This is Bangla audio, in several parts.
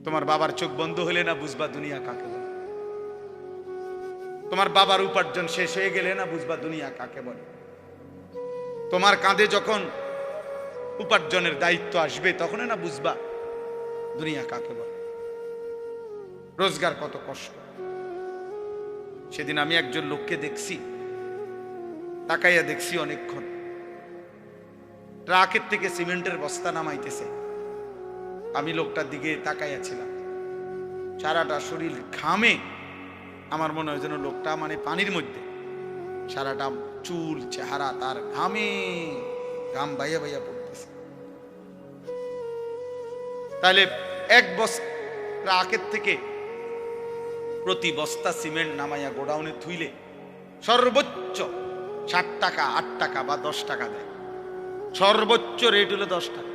তোমার বাবার চোখ বন্ধ হলে না বুঝবা দুনিয়া কাকে বলে। তোমার বাবার উপার্জন শেষ হয়ে গেলে না বুঝবা দুনিয়া কাকে বলে। তোমার কাঁধে যখন উপার্জনের দায়িত্ব আসবে তখন না বুঝবা দুনিয়া কাকে বলে, রোজগার কত কষ্ট। সেদিন আমি একজন লোককে দেখছি, তাকাইয়া দেখছি অনেকক্ষণ, ট্রাকের থেকে সিমেন্টের বস্তা নামাইতেছে। আমি লোকটার দিকে তাকাইয়া ছিলাম, সারাটা শরীর ঘামে। আমার মনে হয় যেন লোকটা মানে পানির মধ্যে, সারাটা চুল চেহারা তার ঘামে, ঘাম বাইয়া বাইয়া পড়তেছে। তাহলে এক বস্তা ট্রাকের থেকে প্রতি বস্তা সিমেন্ট নামাইয়া গোডাউনে থুইলে সর্বোচ্চ 7 টাকা 8 টাকা বা 10 টাকা দেয়। সর্বোচ্চ রেট হলো 10 টাকা,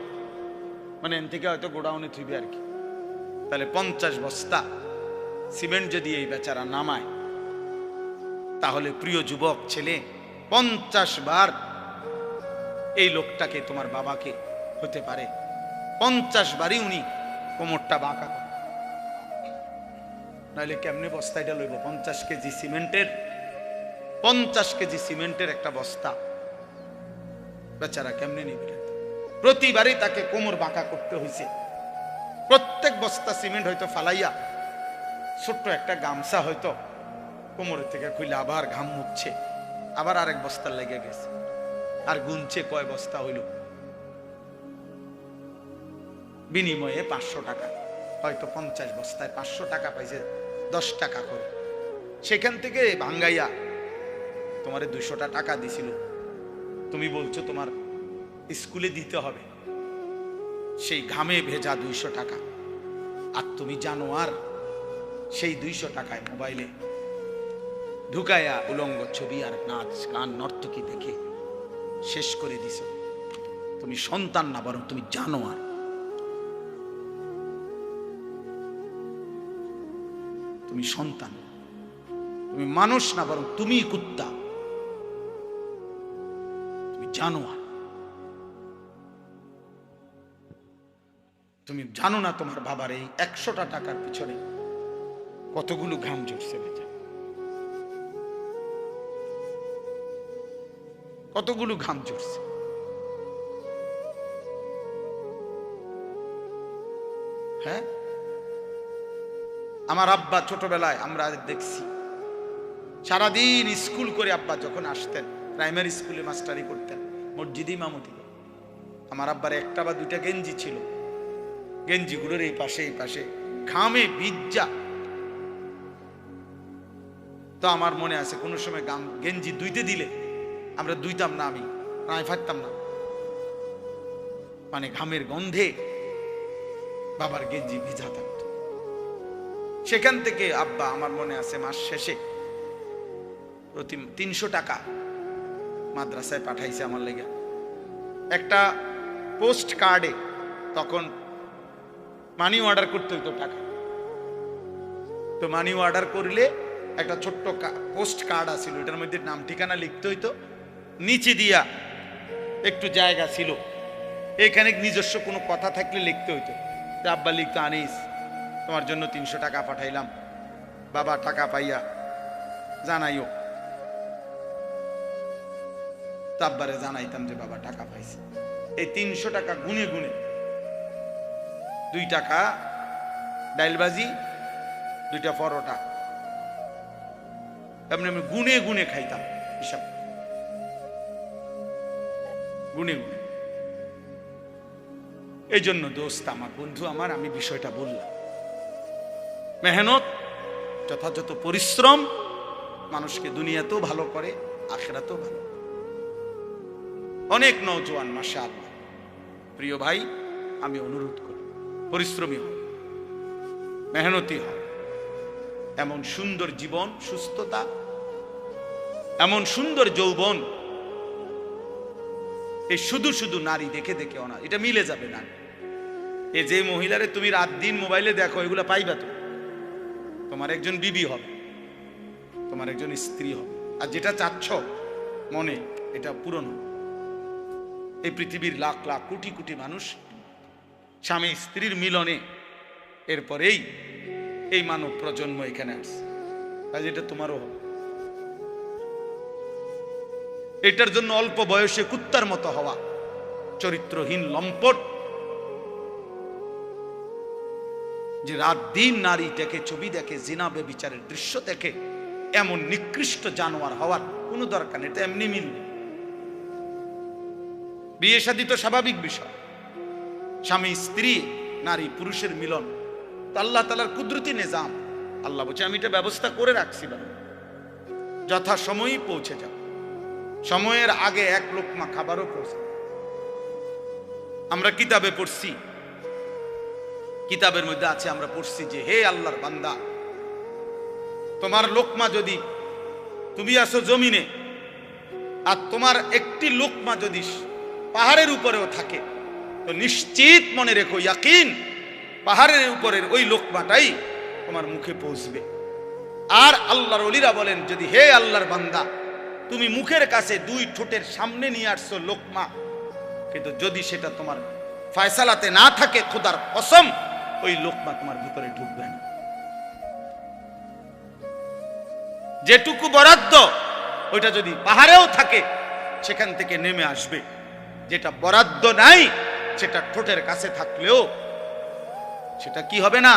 মানে এন থেকে হয়তো গোডাউনে থুইবে আর কি। তাহলে 50 বস্তা সিমেন্ট যদি এই বেচারা নামায়, তাহলে প্রিয় যুবক ছেলে 50 বার এই লোকটাকে, তোমার বাবাকে হতে পারে 50 বারই উনি কোমরটা বাঁকা করে। নাহলে কেমনে বস্তাটা লইব? 50 কেজি সিমেন্টের, 50 কেজি সিমেন্টের একটা বস্তা বেচারা কেমনে নিবে? প্রতিবারই তাকে কোমর বাঁকা করতে হয়েছে। প্রত্যেক বস্তা সিমেন্ট হয়তো ফালাইয়া ছোট্ট একটা গামছা হয়তো কোমরের থেকে খুলে আবার ঘাম মুছছে, আবার আরেক বস্তা লেগে গেছে, আর গুনছে কয় বস্তা হইল। বিনিময়ে 500 টাকা, হয়তো 50 বস্তায় 500 টাকা পাইছে, 10 টাকা করে। সেখান থেকে ভাঙ্গাইয়া তোমারে 200 টাকা দিছিল, তুমি বলছো তোমার স্কুলে দিতে হবে, সেই ঘামে ভেজা 200 টাকা। আর তুমি জানো আর সেই 200 টাকায় মোবাইলে ঢুকাইয়া উলঙ্গ ছবি আর নাচ গান নর্তকী দেখে শেষ করে দিছ। তুমি সন্তান না, বরং তুমি জানো আর। তুমি সন্তান, তুমি মানুষ না, বরং তুমি কুত্তা, তুমি জানোয়ার। তুমি জানো না তোমার বাবার এই 100টা টাকার পিছনে কতগুলো ঘাম ঝরছে, বেটা, কতগুলো ঘাম ঝরছে। হ্যাঁ, আমার আব্বা ছোটবেলায় আমরা দেখছি সারাদিন স্কুল করে আব্বা যখন আসতেন, প্রাইমারি স্কুলে মাস্টারি করতেন, মসজিদে ইমামতি। আমার আব্বার 1টা বা 2টা গেঞ্জি ছিল, গেঞ্জিগুলোর এই পাশে এই পাশে ঘামে ভিজা। তো আমার মনে আছে কোনো সময় গেঞ্জি ধুইতে দিলে আমরা ধুইতাম না, আমি প্রায় ফাটতাম না, মানে ঘামের গন্ধে বাবার গেঞ্জি ভিজা থাকত। সেখান থেকে আব্বা, আমার মনে আছে, মাস শেষে প্রতি 300 টাকা মাদ্রাসায় পাঠাইছে আমার লেগে। একটা পোস্ট কার্ডে তখন মানি অর্ডার করতে হইতো টাকা, তো মানি অর্ডার করলে একটা ছোট্ট পোস্ট কার্ড আছিল, এটার মধ্যে নাম ঠিকানা লিখতে হইতো, নিচে দিয়া একটু জায়গা ছিল, এখানে নিজস্ব কোনো কথা থাকলে লিখতে হইতো। তো আব্বা লিখতো, আনিস তোমার জন্য 300 টাকা পাঠাইলাম, বাবা টাকা পাইয়া জানাইও। তো আব্বারে জানাইতাম যে বাবা টাকা পাইছে। এই 300 টাকা গুনে গুনে 2 টাকা ডাইলবাজি, 2টা পরোটা, এমনি আমি গুনে গুনে খাইতাম, হিসাব গুনে গুনে। এই জন্য দোস্ত আমার, বন্ধু আমার, আমি বিষয়টা বললাম, মেহনত, যথাযথ পরিশ্রম মানুষকে দুনিয়াতেও ভালো করে, আখিরাতেও ভালো। অনেক নওজোয়ান মাশাআল্লাহ, প্রিয় ভাই, আমি অনুরোধ করি পরিশ্রমী হও, মেহনতি হও। এমন সুন্দর জীবন, সুস্থতা, এমন সুন্দর যৌবন, এই শুধু শুধু নারী দেখে দেখে না, এটা মিলে যাবে না। এ যে মহিলারে তুমি রাত দিন মোবাইলে দেখো, এগুলা পাইবা তো, তোমার একজন বিবি হবে, তোমার একজন স্ত্রী হবে। আর যেটা চাচ্ছ মনে, এটা পূরণ হবে। এই পৃথিবীর লাখ লাখ কোটি কোটি মানুষ স্বামী স্ত্রীর মিলনে এরপরেই এই মানব প্রজন্ম এখানে আসছে। কাজ এটা তোমারও হবে। এটার জন্য অল্প বয়সে কুত্তার মতো হওয়া, চরিত্রহীন লম্পট, যে রাত দিন নারী দেখে, ছবি দেখে, জিনা ব্যভিচারের দৃশ্য দেখে, এমন নিকৃষ্ট জানোয়ার হওয়ার কোনো দরকার নেই। এটা এমনি মিলবে। বিয়ে শাদী তো স্বাভাবিক বিষয়, স্বামী স্ত্রী, নারী পুরুষের মিলন তো আল্লাহ তাআলার কুদরতি নিজাম। আল্লাহ বলছে আমি এটা ব্যবস্থা করে রাখছি, যথা সময়ই পৌঁছে যাও। সময়ের আগে এক লোকমা খাবারও পৌঁছে। আমরা কিতাবে পড়ছি, কিতাবের মধ্যে আছে, আমরা পড়ছি যে হে আল্লাহর বান্দা, তোমার লোকমা যদি, তুমি আসো জমিনে, আর তোমার একটি লোকমা যদি পাহাড়ের উপরেও থাকে, তো নিশ্চিত মনে রেখো, ইয়াকিন, পাহাড়ের উপরের ওই লোকমাটাই তোমার মুখে পৌঁছবে। আর আল্লাহর ওলিরা বলেন, যদি হে আল্লাহর বান্দা, তুমি মুখের কাছে দুই ঠোঁটের সামনে নিয়ে আসছো লোকমা, কিন্তু যদি সেটা তোমার ফয়সালাতে না থাকে, খোদার কসম ওই লোকমা তোমার ভিতরে ঢুকবে না। যেটুকু বরাদ্দ ওইটা যদি পাহাড়েও থাকে, সেখান থেকে নেমে আসবে। যেটা বরাদ্দ নাই, সেটা ঠোঁটের কাছে থাকলেও সেটা কি হবে না,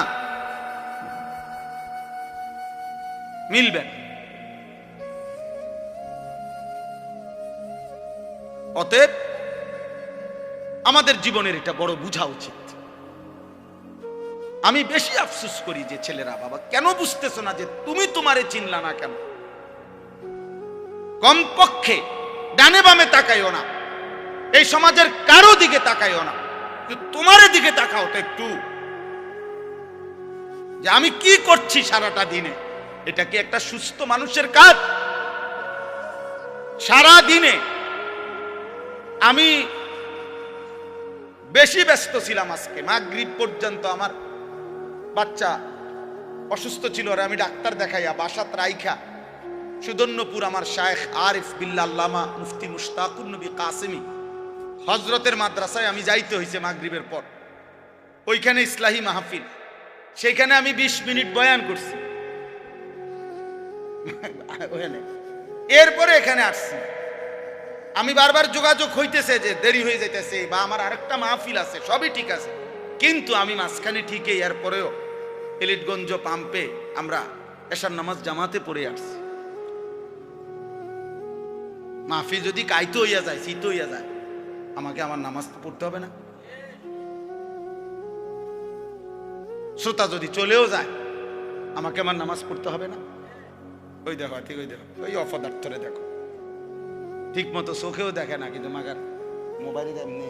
মিলবে। অতএব আমাদের জীবনের এটা বড় বুঝা উচিত। আমি বেশি আফসোস করি যে ছেলেরা, বাবা কেন বুঝতেছো না যে তুমি তোমারে চিনলা না কেন? কমপক্ষে ডানে বামে তাকাইও না, এই সমাজের কারো দিকে তাকাইও না, তোমার দিকে তাকাও তো একটু, যে আমি কি করছি সারাটা দিনে। এটা কি একটা সুস্থ মানুষের কাজ? সারা দিনে আমি বেশি ব্যস্ত ছিলাম। আজকে মাগরিব পর্যন্ত আমার বাচ্চা অসুস্থ ছিল, আর আমি ডাক্তার দেখাইয়া বাসাত রাইখা সুদন্যপুর আমার শায়েখ আরিফ বিল্লাহ আল্লামা মুফতি মুশতাকুর নবী কাসেমি হজরতের মাদ্রাসায় আমি যাইতে হয়েছে মাগরিবের পর। ওইখানে ইসলাহি মাহফিল, সেখানে আমি 20 মিনিট বয়ান করছি। এরপরে এখানে আসছি। আমি বারবার যোগাযোগ হইতেছে যে দেরি হয়ে যাইতেছে, বা আমার আরেকটা মাহফিল আছে, সবই ঠিক আছে, কিন্তু আমি মাঝখানে ঠিকই এরপরেও এলিটগঞ্জ পাম্পে আমরা এশার নামাজ জামাতে পড়ে আসছি। মাহফিল যদি কাইতে হইয়া যায়, শীত হইয়া যায়, আমাকে আমার নামাজ তো পড়তে হবে না? শ্রোতা যদি চলেও যায়, আমাকে আমার নামাজ পড়তে হবে না? ওই দেখো, ঠিক ওই দেখো, ওই অপদার্থরে দেখো, ঠিক মতো চোখেও দেখে না, কিন্তু মাগার মোবাইলে এমনি,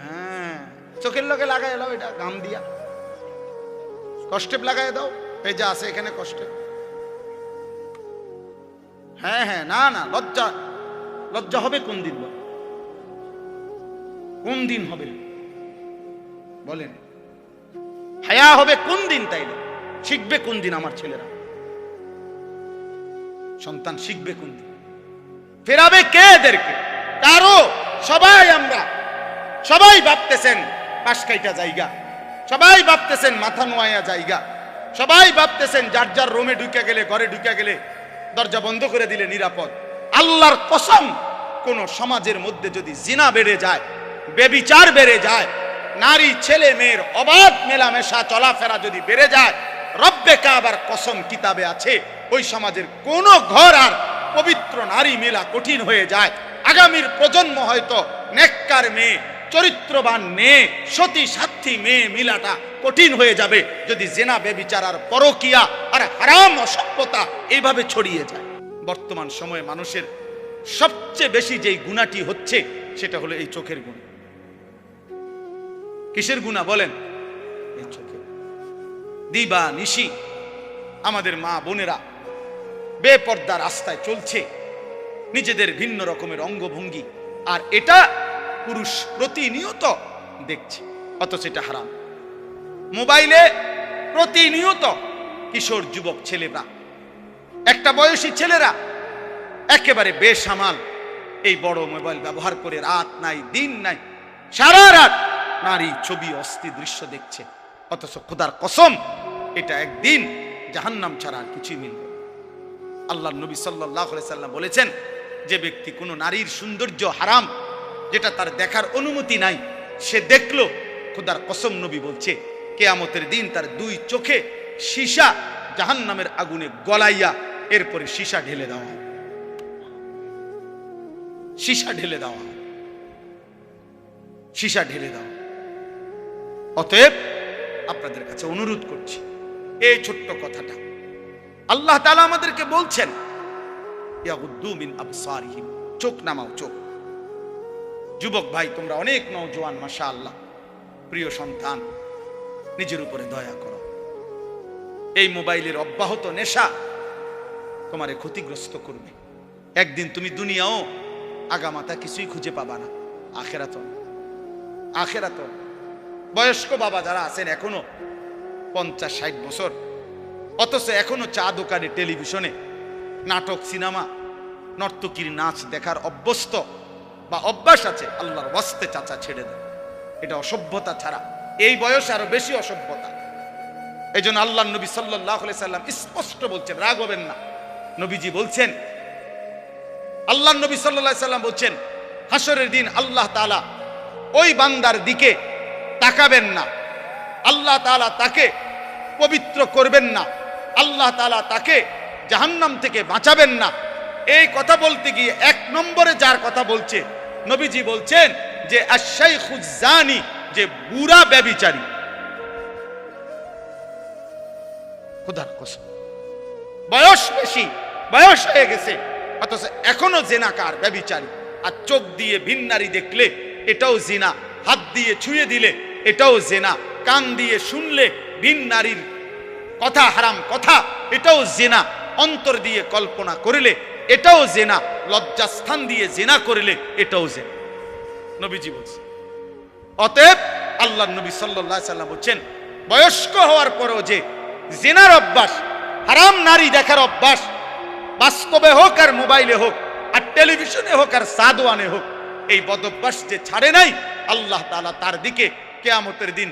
হ্যাঁ চোখের লোকে লাগাই এলাও, এটা গাম দিয়া কষ্টেপ লাগাই দাও, এই যে আছে এখানে কষ্টে। হ্যাঁ হ্যাঁ, না না, লজ্জা, লজ্জা হবে কোন দিন? কোন দিন হবে বলেন? হায়া হবে কোন দিন? তাইলে শিখবে কোন দিন আমার ছেলেরা? সন্তান শিখবে কোন দিন? ফেরাবে কে এদেরকে? কারো। সবাই আমরা সবাই ভাবতেছেন পাশ কাইটা জায়গা, সবাই ভাবতেছেন মাথা নোয়া জায়গা, সবাই ভাবতেছেন যার যার রুমে ঢুকে গেলে, ঘরে ঢুকে গেলে দরজা বন্ধ করে দিলে নিরাপদ। আল্লাহর কসম, কোন সমাজের মধ্যে যদি জিনা বেড়ে যায়, বেবিচার বেড়ে যায়, নারী ছেলে মেয়ের অবাধ মেলামেশা চলাফেরা যদি বেড়ে যায়, রব্বে কাবার কসম কিতাবে আছে, ওই সমাজের কোন ঘর আর পবিত্র নারী মেলা কঠিন হয়ে যায়। আগামীর প্রজন্ম হয়তো নেককার মেয়ে, চরিত্রবান মেয়ে, সতী সাথী মেয়ে মিলাটা কঠিন হয়ে যাবে যদি জেনা বেবিচার আর পরকিয়া আর হারাম অসভ্যতা এইভাবে ছড়িয়ে যায়। বর্তমান সময়ে মানুষের সবচেয়ে বেশি যেই গুণাটি হচ্ছে, সেটা হলো এই চোখের গুণ। কিসের গুণা বলেন? এই চোখের। দিবা নিশি আমাদের মা বোনেরা বেপর্দা রাস্তায় চলছে, নিজেদের ভিন্ন রকমের অঙ্গভঙ্গি, আর এটা পুরুষ প্রতিনিয়ত দেখছে, অথচ এটা হারাম। মোবাইলে প্রতিনিয়ত কিশোর যুবক ছেলেরা, একটা বয়সী ছেলেরা একেবারে বেসামাল এই বড় মোবাইল ব্যবহার করে রাত নাই দিন নাই সারা রাত নারী ছবি অস্থির দৃশ্য দেখছে। অথচ খোদার কসম এটা একদিন জাহান্নাম ছাড়া আর কিছুই মিলবে। আল্লাহ নবী সাল্লাল্লাহু আলাইহি সাল্লাম বলেছেন, যে ব্যক্তি কোনো নারীর সৌন্দর্য হারাম, যেটা তার দেখার অনুমতি নাই, সে দেখলো, খোদার কসম নবী বলছে কিয়ামতের দিন তার দুই চোখে সীসা জাহান্নামের আগুনে গলাইয়া এরপরে সীসা ঢেলে দেওয়া হয়, সীসা ঢেলে দেওয়া হয়, সীসা ঢেলে দেওয়া। অতএব আপনাদের কাছে অনুরোধ করছি, এই ছোট্ট কথাটা আল্লাহ তাআলা আমাদেরকে বলছেন, ইয়াগুদ্দু মিন আবসারিহিম, চোখ নামাও, চোখ। যুবক ভাই, তোমরা অনেক নওজোয়ান, মাশাআল্লাহ, প্রিয় সন্তান, নিজের উপরে দয়া করো। এই মোবাইলের অব্যাহত নেশা তোমারে ক্ষতিগ্রস্ত করবে। একদিন তুমি দুনিয়াও আগামাতা কিছুই খুঁজে পাবা না, আখেরাত আখেরাত। বয়স্ক বাবা যারা আছেন এখনো 50-60 বছর, অথচ এখনো চা দোকানে, টেলিভিশনে নাটক, সিনেমা, নর্তকীর নাচ দেখার অভ্যস্ত বা অভ্যাস আছে, আল্লাহর ওয়াস্তে চাচা ছেড়ে দেন। এটা অসভ্যতা ছাড়া এই বয়সে আরো বেশি অসভ্যতা। এই জন্য আল্লাহ নবী সাল্লাল্লাহু আলাইহি সাল্লাম স্পষ্ট বলছেন, রাগ হবেন না, নবীজি বলছেন, আল্লাহ নবী সাল্লাল্লাহু আলাইহি সাল্লাম বলছেন, হাসরের দিন আল্লাহ তাআলা ওই বান্দার দিকে তাকাবেন না, আল্লাহ তাআলা তাকে পবিত্র করবেন না, আল্লাহ তাআলা তাকে জাহান্নাম থেকে বাঁচাবেন না। এই কথা বলতে গিয়ে 1 নম্বরে যার কথা বলছে, নবীজি বলছেন যে আশ-শাইখুজ জানি, যে বুড়া ব্যভিচারী। খোদার কসম, বয়স বেশি, বয়স হয়ে গেছে, অথচ এখনো জিনাকার, ব্যভিচারী। আর চোখ দিয়ে ভিন নারী দেখলে এটাও জিনা, হাত দিয়ে ছুঁয়ে দিলে এটাও জিনা, কান দিয়ে শুনলে ভিন নারীর কথা, হারাম কথা, এটাও জিনা, অন্তর দিয়ে কল্পনা করলে এটাও জিনা, লজ্জাস্থান দিয়ে জিনা করলে এটাও জিনা, নবীজি বলছেন। অতএব আল্লাহ নবী সাল্লাল্লাহু আলাইহি সাল্লাম বলছেন, বয়স্ক হওয়ার পরেও যে জিনার অভ্যাস, হারাম নারী দেখার অভ্যাস, বাস্তবে হোক আর মোবাইলে হোক আর টেলিভিশনে হোক আর সাদওয়ানে হোক, এই বদঅভ্যাস যে ছাড়ে নাই, আল্লাহ তাআলা তার দিকে কিয়ামতের দিন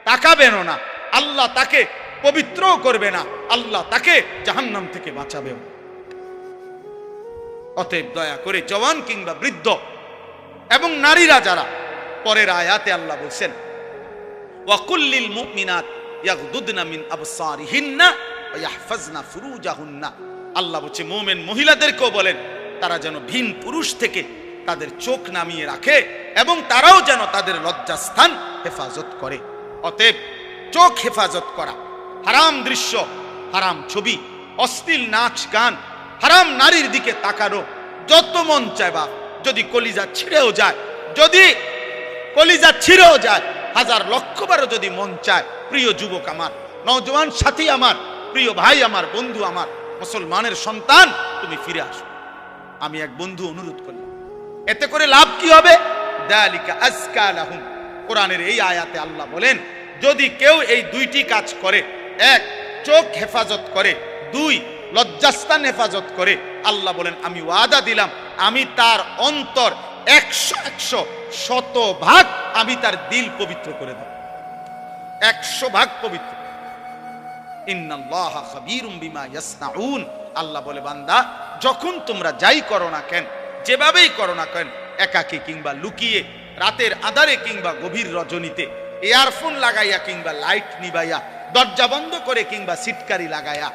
তাকাবেনও না, আল্লাহ তাকে পবিত্রও করবে না, আল্লাহ তাকে জাহান্নাম থেকে বাঁচাবেও। অতএব দয়া করে জওয়ান কিংবা বৃদ্ধ এবং নারীরা যারা, পরের আয়াতে আল্লাহ বলছেন, ওয়া কুল্লিল মুমিনাত ইয়াগদুদনা মিন আবসারিহিন্না ওয়া ইয়াহফাজনা ফুরুজাহুন্না। আল্লাহ বলছে মুমিন মহিলাদেরকেও বলেন তারা যেন ভিন পুরুষ থেকে তাদের চোখ নামিয়ে রাখে এবং তারাও যেন তাদের লজ্জাস্থান হেফাজত করে। অতএব চোখ হেফাজত করা, হারাম দৃশ্য, হারাম ছবি, অশ্লীল নাচ গান, হারাম নারীর দিকে তাকানো যত মন চায়, বা যদি কলিজা ছিঁড়েও যায়, যদি কলিজা ছিঁড়েও যায়, 1000 লক্ষ বারও যদি মন চায়, প্রিয় যুবক আমার, নওজোয়ান সাথী আমার, প্রিয় ভাই আমার, বন্ধু আমার, মুসলমানের সন্তান, তুমি ফিরে আসো। আমি এক বন্ধু অনুরোধ করলাম, এতে করে লাভ কি হবে? যালিকা আজকা লাহুম। কোরআনের এই আয়াতে আল্লাহ বলেন, যদি কেউ এই 2টি কাজ করে, 1 চোখ হেফাজত করে, 2 লজ্জাস্থান হেফাজত করে, আল্লাহ বলেন আমি ওয়াদা দিলাম, আমি তার অন্তর 100 শতভাগ আমি তার দিল পবিত্র করে দেব, 100 ভাগ পবিত্র। ইন্নাল্লাহা খাবীরুম বিমা ইয়াসনাউন। আল্লাহ বলে, বান্দা যখন তোমরা যাই করো না কেন, যেভাবেই করো না কেন, একাকী কিংবা লুকিয়ে, রাতের আধারে কিংবা গভীর রজনীতে, ইয়ারফোন লাগাইয়া কিংবা লাইট নিবাইয়া, দরজা বন্ধ করে কিংবা সিটকারি লাগাইয়া,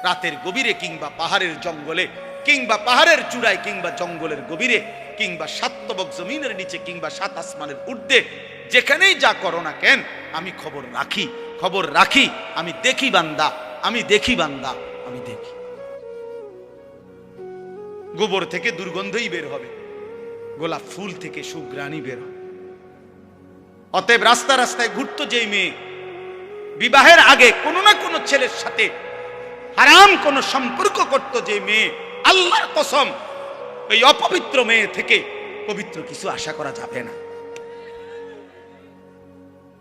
রাতের গভীরে কিংবা পাহাড়ের জঙ্গলে কিংবা পাহাড়ের চূড়ায় কিংবা জঙ্গলের গভীরে কিংবা 7 তবক জমিনের নিচে কিংবা 7 আসমানের ঊর্ধ্বে, যেখানেই যা করো না কেন, আমি খবর রাখি, খবর রাখি, আমি দেখি বান্দা, আমি দেখি বান্দা, আমি দেখি। গোবর থেকে দুর্গন্ধই বের হবে, গোলাপ ফুল থেকে সুঘ্রাণই বের হবে। অতএব রাস্তা রাস্তায় ঘুরতো যেই মেয়ে, বিবাহের আগে কোনো না কোনো ছেলের সাথে হারাম কোনো সম্পর্ক করত যে মেয়ে, আল্লাহর কসম ওই অপবিত্র মেয়ে থেকে পবিত্র কিছু আশা করা যাবে না।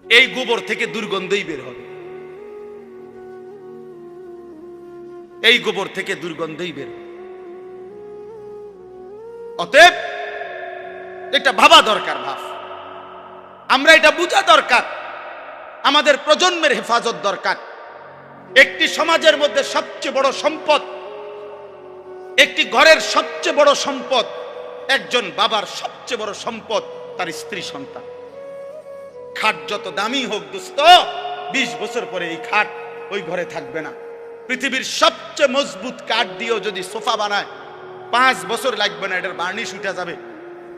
এই গোবর থেকে দুর্গন্ধই বের হবে, এই গোবর থেকে দুর্গন্ধই বের হবে। অতএব এটা ভাবা দরকার, ভাব, আমরা এটা বোঝা দরকার। আমাদের প্রজন্মের হেফাজত দরকার। একটি সমাজের মধ্যে সবচেয়ে বড় সম্পদ, একটি ঘরের সবচেয়ে বড় সম্পদ, একজন বাবার সবচেয়ে বড় সম্পদ তার স্ত্রী সন্তান। খাট যত দামি হোক দোস্ত, 20 বছর পরে এই খাট ওই ঘরে থাকবে না। পৃথিবীর সবচেয়ে মজবুত কাঠ দিয়েও যদি সোফা বানায় 5 বছর লাগবে না, এটার বার্নিশ উঠে যাবে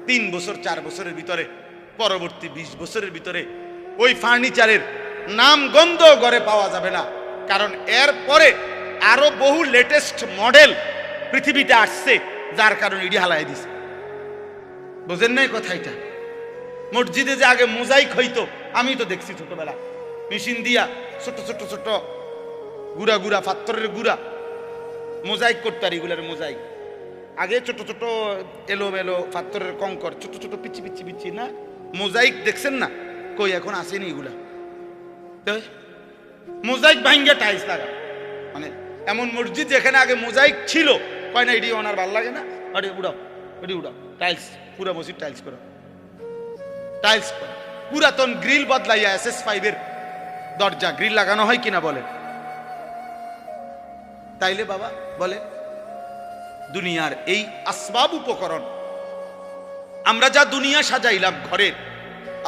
3 বছর 4 বছরের ভিতরে। পরবর্তী 20 বছরের ভিতরে ওই ফার্নিচারের নাম গন্ধ ঘরে পাওয়া যাবে না, কারণ এর পরে আরো বহু লেটেস্ট মডেল পৃথিবীতে আসছে, যার কারণে ইডি হালাই দিছে। বুঝেন নাই কথা? এটা মসজিদে যে আগে মোজাইক হইতো, আমি তো দেখছি ছোটবেলা, মেশিন দিয়া ছোট ছোট ছোট গুড়া গুড়া পাথরের গুড়া মোজাইক করতো। আর এগুলার মোজাইক আগে ছোট ছোট এলো মেলো পাথরের কঙ্কর, ছোট ছোট পিচি পিচি পিচি না মোজাইক দেখছেন না? কই এখন আসেনি এগুলা। মোজাইক ভাঙ্গা টাইলস লাগা, মানে এমন মসজিদ যেখানে আগে মোজাইক ছিল, কয় না এটি ওনার ভাল লাগে না, আরে উড়াও এটি উড়াও, টাইলস পুরা মসজিদ টাইলস করো, টাইলস করো। পুরাতন গ্রিল বদলাইয়া SS5 এর দরজা গ্রিল লাগানো হয় কিনা বলে? তাইলে বাবা বলে দুনিয়ার এই আসবাব উপকরণ আমরা যা দুনিয়া সাজাইলাম ঘরের,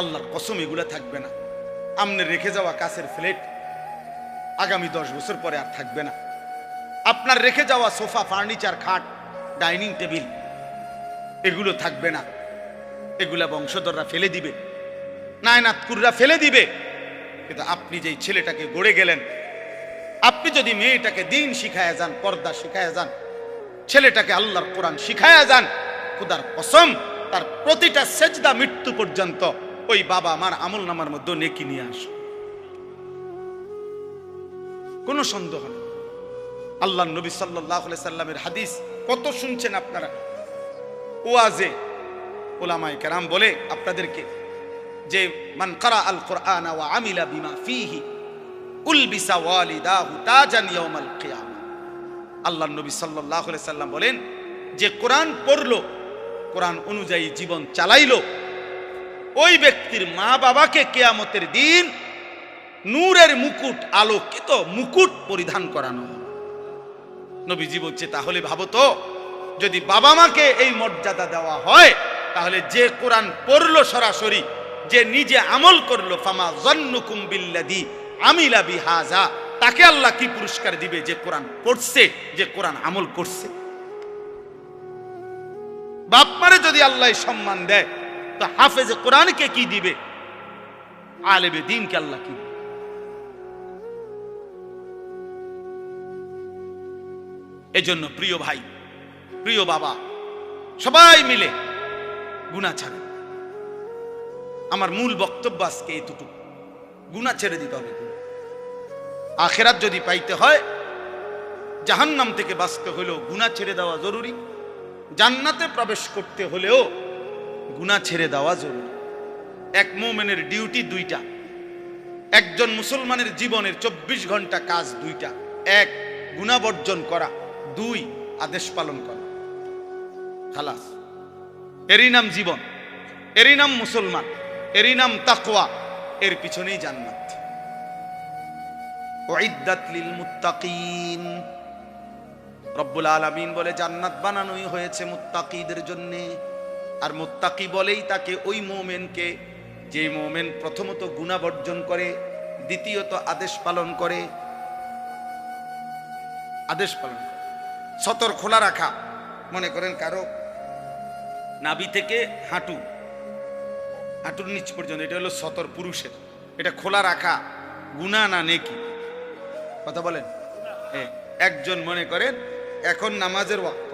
আল্লাহর কসম এগুলা থাকবে না। আমনে রেখে যাওয়া কাছের ফ্লেট আগামী 10 বছর পরে আর থাকবে না। আপনার রেখে যাওয়া সোফা, ফার্নিচার, খাট, ডাইনিং টেবিল এগুলো থাকবে না। এগুলা বংশধররা ফেলে দিবে, নায়নাতকুররা ফেলে দিবে। কিন্তু আপনি যেই ছেলেটাকে গড়ে গেলেন, আপনি যদি মেয়েটাকে দিন শিখায়া যান, পর্দা শিখায়া যান, ছেলেটাকে আল্লাহর কোরআন শিখায়া যান, খোদার কসম তার প্রতিটা সেজদা মৃত্যু পর্যন্ত ওই বাবা মার আমল নামার মধ্যে নেকি নিয়ে আস, কোনো সন্দেহ নেই। আল্লাহ নবী সাল্লাল্লাহু আলাইহি সাল্লামের হাদিস কত শুনছেন আপনারা, ওয়াজে উলামায়ে কেরাম বলে আপনাদেরকে যে মান ক্বারা আল কুরআন ওয়া আমিলা বিমা ফীহি উলবিসা ওয়ালিদাহু তাজান ইয়াউমাল কিয়ামা। আল্লাহ নবী সাল্লাল্লাহু আলাইহি সাল্লাম বলেন, যে কোরআন পড়লো, কোরআন অনুযায়ী জীবন চালাইলো, ওই ব্যক্তির মা বাবাকে কিয়ামতের দিন নূরের মুকুট, আলোকিত মুকুট পরিধান করানো। নবীজি বলছে তাহলে ভাবো তো, যদি বাবা মাকে এই মর্যাদা দেওয়া হয়, তাহলে যে কোরআন পড়লো সরাসরি, যে নিজে আমল করলো, ফামা যান্নুকুম বিল্লাযী আমিলা বিহাযা, তাকে আল্লাহ কি পুরস্কার দিবে? যে কোরআন পড়ছে, যে কোরআন আমল করছে। বাপ মারে যদি আল্লাহ সম্মান দেয়, তো হাফেজে কোরআনকে কি দিবে? আলেমে দ্বীনকে আল্লাহ কি দিবে? এজন্য প্রিয় ভাই, প্রিয় বাবা, সবাই মিলে গুনাহ ছাড়েন। আমার মূল বক্তব্য আজকে এতটুকু, গুনাহ ছেড়ে দিতে হবে। আখিরাত যদি পাইতে হয়, জাহান্নাম থেকে বাঁচতে হলেও গুনাহ ছেড়ে দেওয়া জরুরি, জান্নাতে প্রবেশ করতে হলেও গুনাহ ছেড়ে দেওয়া জরুরি। এক মুমিনের ডিউটি দুইটা, একজন মুসলমানের জীবনের 24 ঘন্টা কাজ দুইটা। এক, গুনাহ বর্জন করা, 2, আদেশ পালন করা। খালাস, এরই নাম জীবন, এরই নাম মুসলমান, এরই নাম তাকওয়া, এর পিছনেই জান্নাত। উইদ্দাত লিল মুত্তাকিন, রব্বুল আলামিন বলে জান্নাত বানানোই হয়েছে মুত্তাকিদের জন্য। আর মুত্তাকি বলেই তাকে ওই মুমিনকে, যে মুমিন প্রথমত গুনাহ বর্জন করে, দ্বিতীয়ত আদেশ পালন করে। আদেশ পালন, সতর খোলা রাখা। মনে করেন কারো নাভি থেকে হাঁটুর নিচ পর্যন্ত, এটা হলো সতর পুরুষের, এটা খোলা রাখা গুনাহ না নেকি? কথা বলেন। একজন মনে করেন এখন নামাজের ওয়াক্ত,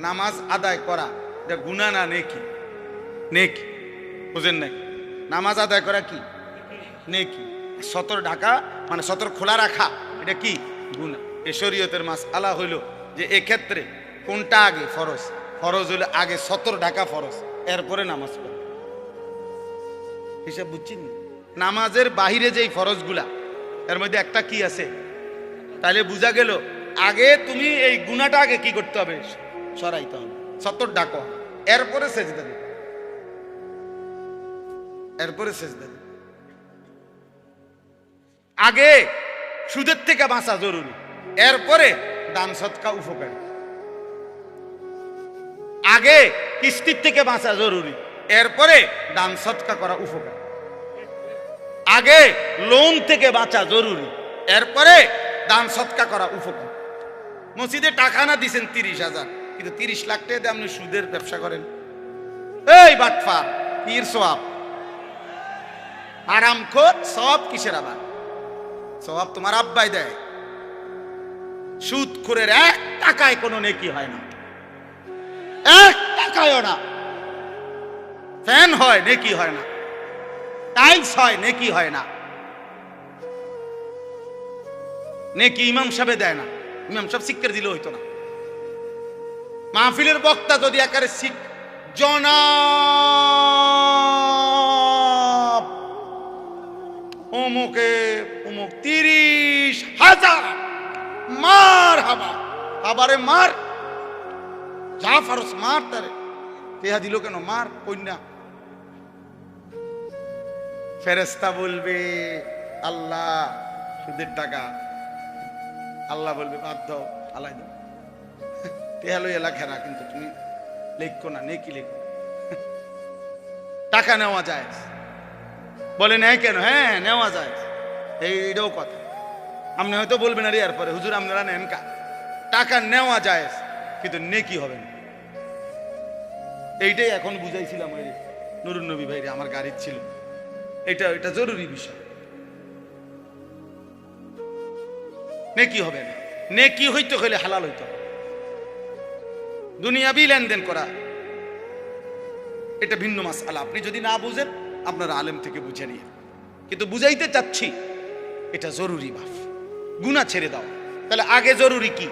নামাজ আদায় করা, এটা গুনাহ না নেকি? নেকি, বুঝেন নাই? নামাজ আদায় করা কি নেকি? সতর ঢাকা মানে সতর খোলা রাখা, এটা কি? গুনাহ। এ শরীয়তের মাসআলা হইল যে এক্ষেত্রে কোনটা আগে ফরজ? ফরজ হইলে আগে সতর ঢাকা ফরজ, এরপরে নামাজ পড়া। হিসাব বুঝছেন? নামাজের বাহিরে যেই ফরজগুলা, এর মধ্যে একটা কি আছে? তাহলে বুঝা গেল আগে তুমি এই গুনাহটা আগে কি করতে হবে? সরাইতে হবে, সতর ঢাকা, এরপরে সেজদা দিতে, এরপরে সেজদা দিতে। আগে সুদের থেকে বাঁচা জরুরি, এরপরে দান সদকা উপকার। আগে কিস্তির থেকে বাঁচা জরুরি, এরপরে দান সদকা করা উপকার। আগে লোন থেকে বাঁচা জরুরি, এরপরে দান সদকা করা উপকার। মসজিদে টাকা না দিছেন 30,000, কিন্তু 30 লাখ টাকা দিয়ে আপনি সুদের ব্যবসা করেন। এই বাটফার, পীর সওয়াব হারামখোর, সওয়াব কিসের? আবার সওয়াব তোমার আব্বাই দেয়। সুদখোরের 1 টাকায় কোনো নেকি হয় না, 1 টাকায়ও না। ফ্যান হয় নেকি হয় না, টাইলস হয় নেকি হয় না। নেকি ইমাম সাহেব দেয় না, ইমাম সাহেব শিক্ষা দিলে হইতো না। মাহফিলের বক্তা যদি একারে জনাব অমুকে অমুক 30,000 মার হাবা, আবারে মার, যা ফারস মার, তারে তেহা দিল কেন, মার কন্যা। ফেরেশতা বলবে আল্লাহ সুদের টাকা, আল্লাহ বলবে বাদ দাও, আলাই দাও, তেহা লই এলা খেরা, কিন্তু তুমি লেখো না, নেকি লেখো। টাকা নেওয়া যায়, বলে নেয় কেন? হ্যাঁ নেওয়া যায়, এইটাও কথা। আপনি হয়তো বলবেন আরে এরপরে হুজুর আপনারা নেন কা, টাকা নেওয়া যায় কিন্তু নেকি হবে না। এইটাই এখন বুঝাইছিলাম ওই নুরুন নবী ভাইরে, আমার গাড়ির ছিল। এটা জরুরি বিষয়। নেকি হবে না, নেকি হইতে হইলে হালাল হইতে হবে। দুনিয়াবি লেনদেন করা এটা ভিন্ন মাসআলা। আপনি যদি না বুঝেন আপনার আলেম থেকে বুঝে নিয়ে, কিন্তু বুঝাইতে চাচ্ছি এটা জরুরি। বাপ গুনাহ ছেড়ে দাও। তাহলে আগে জরুরি কি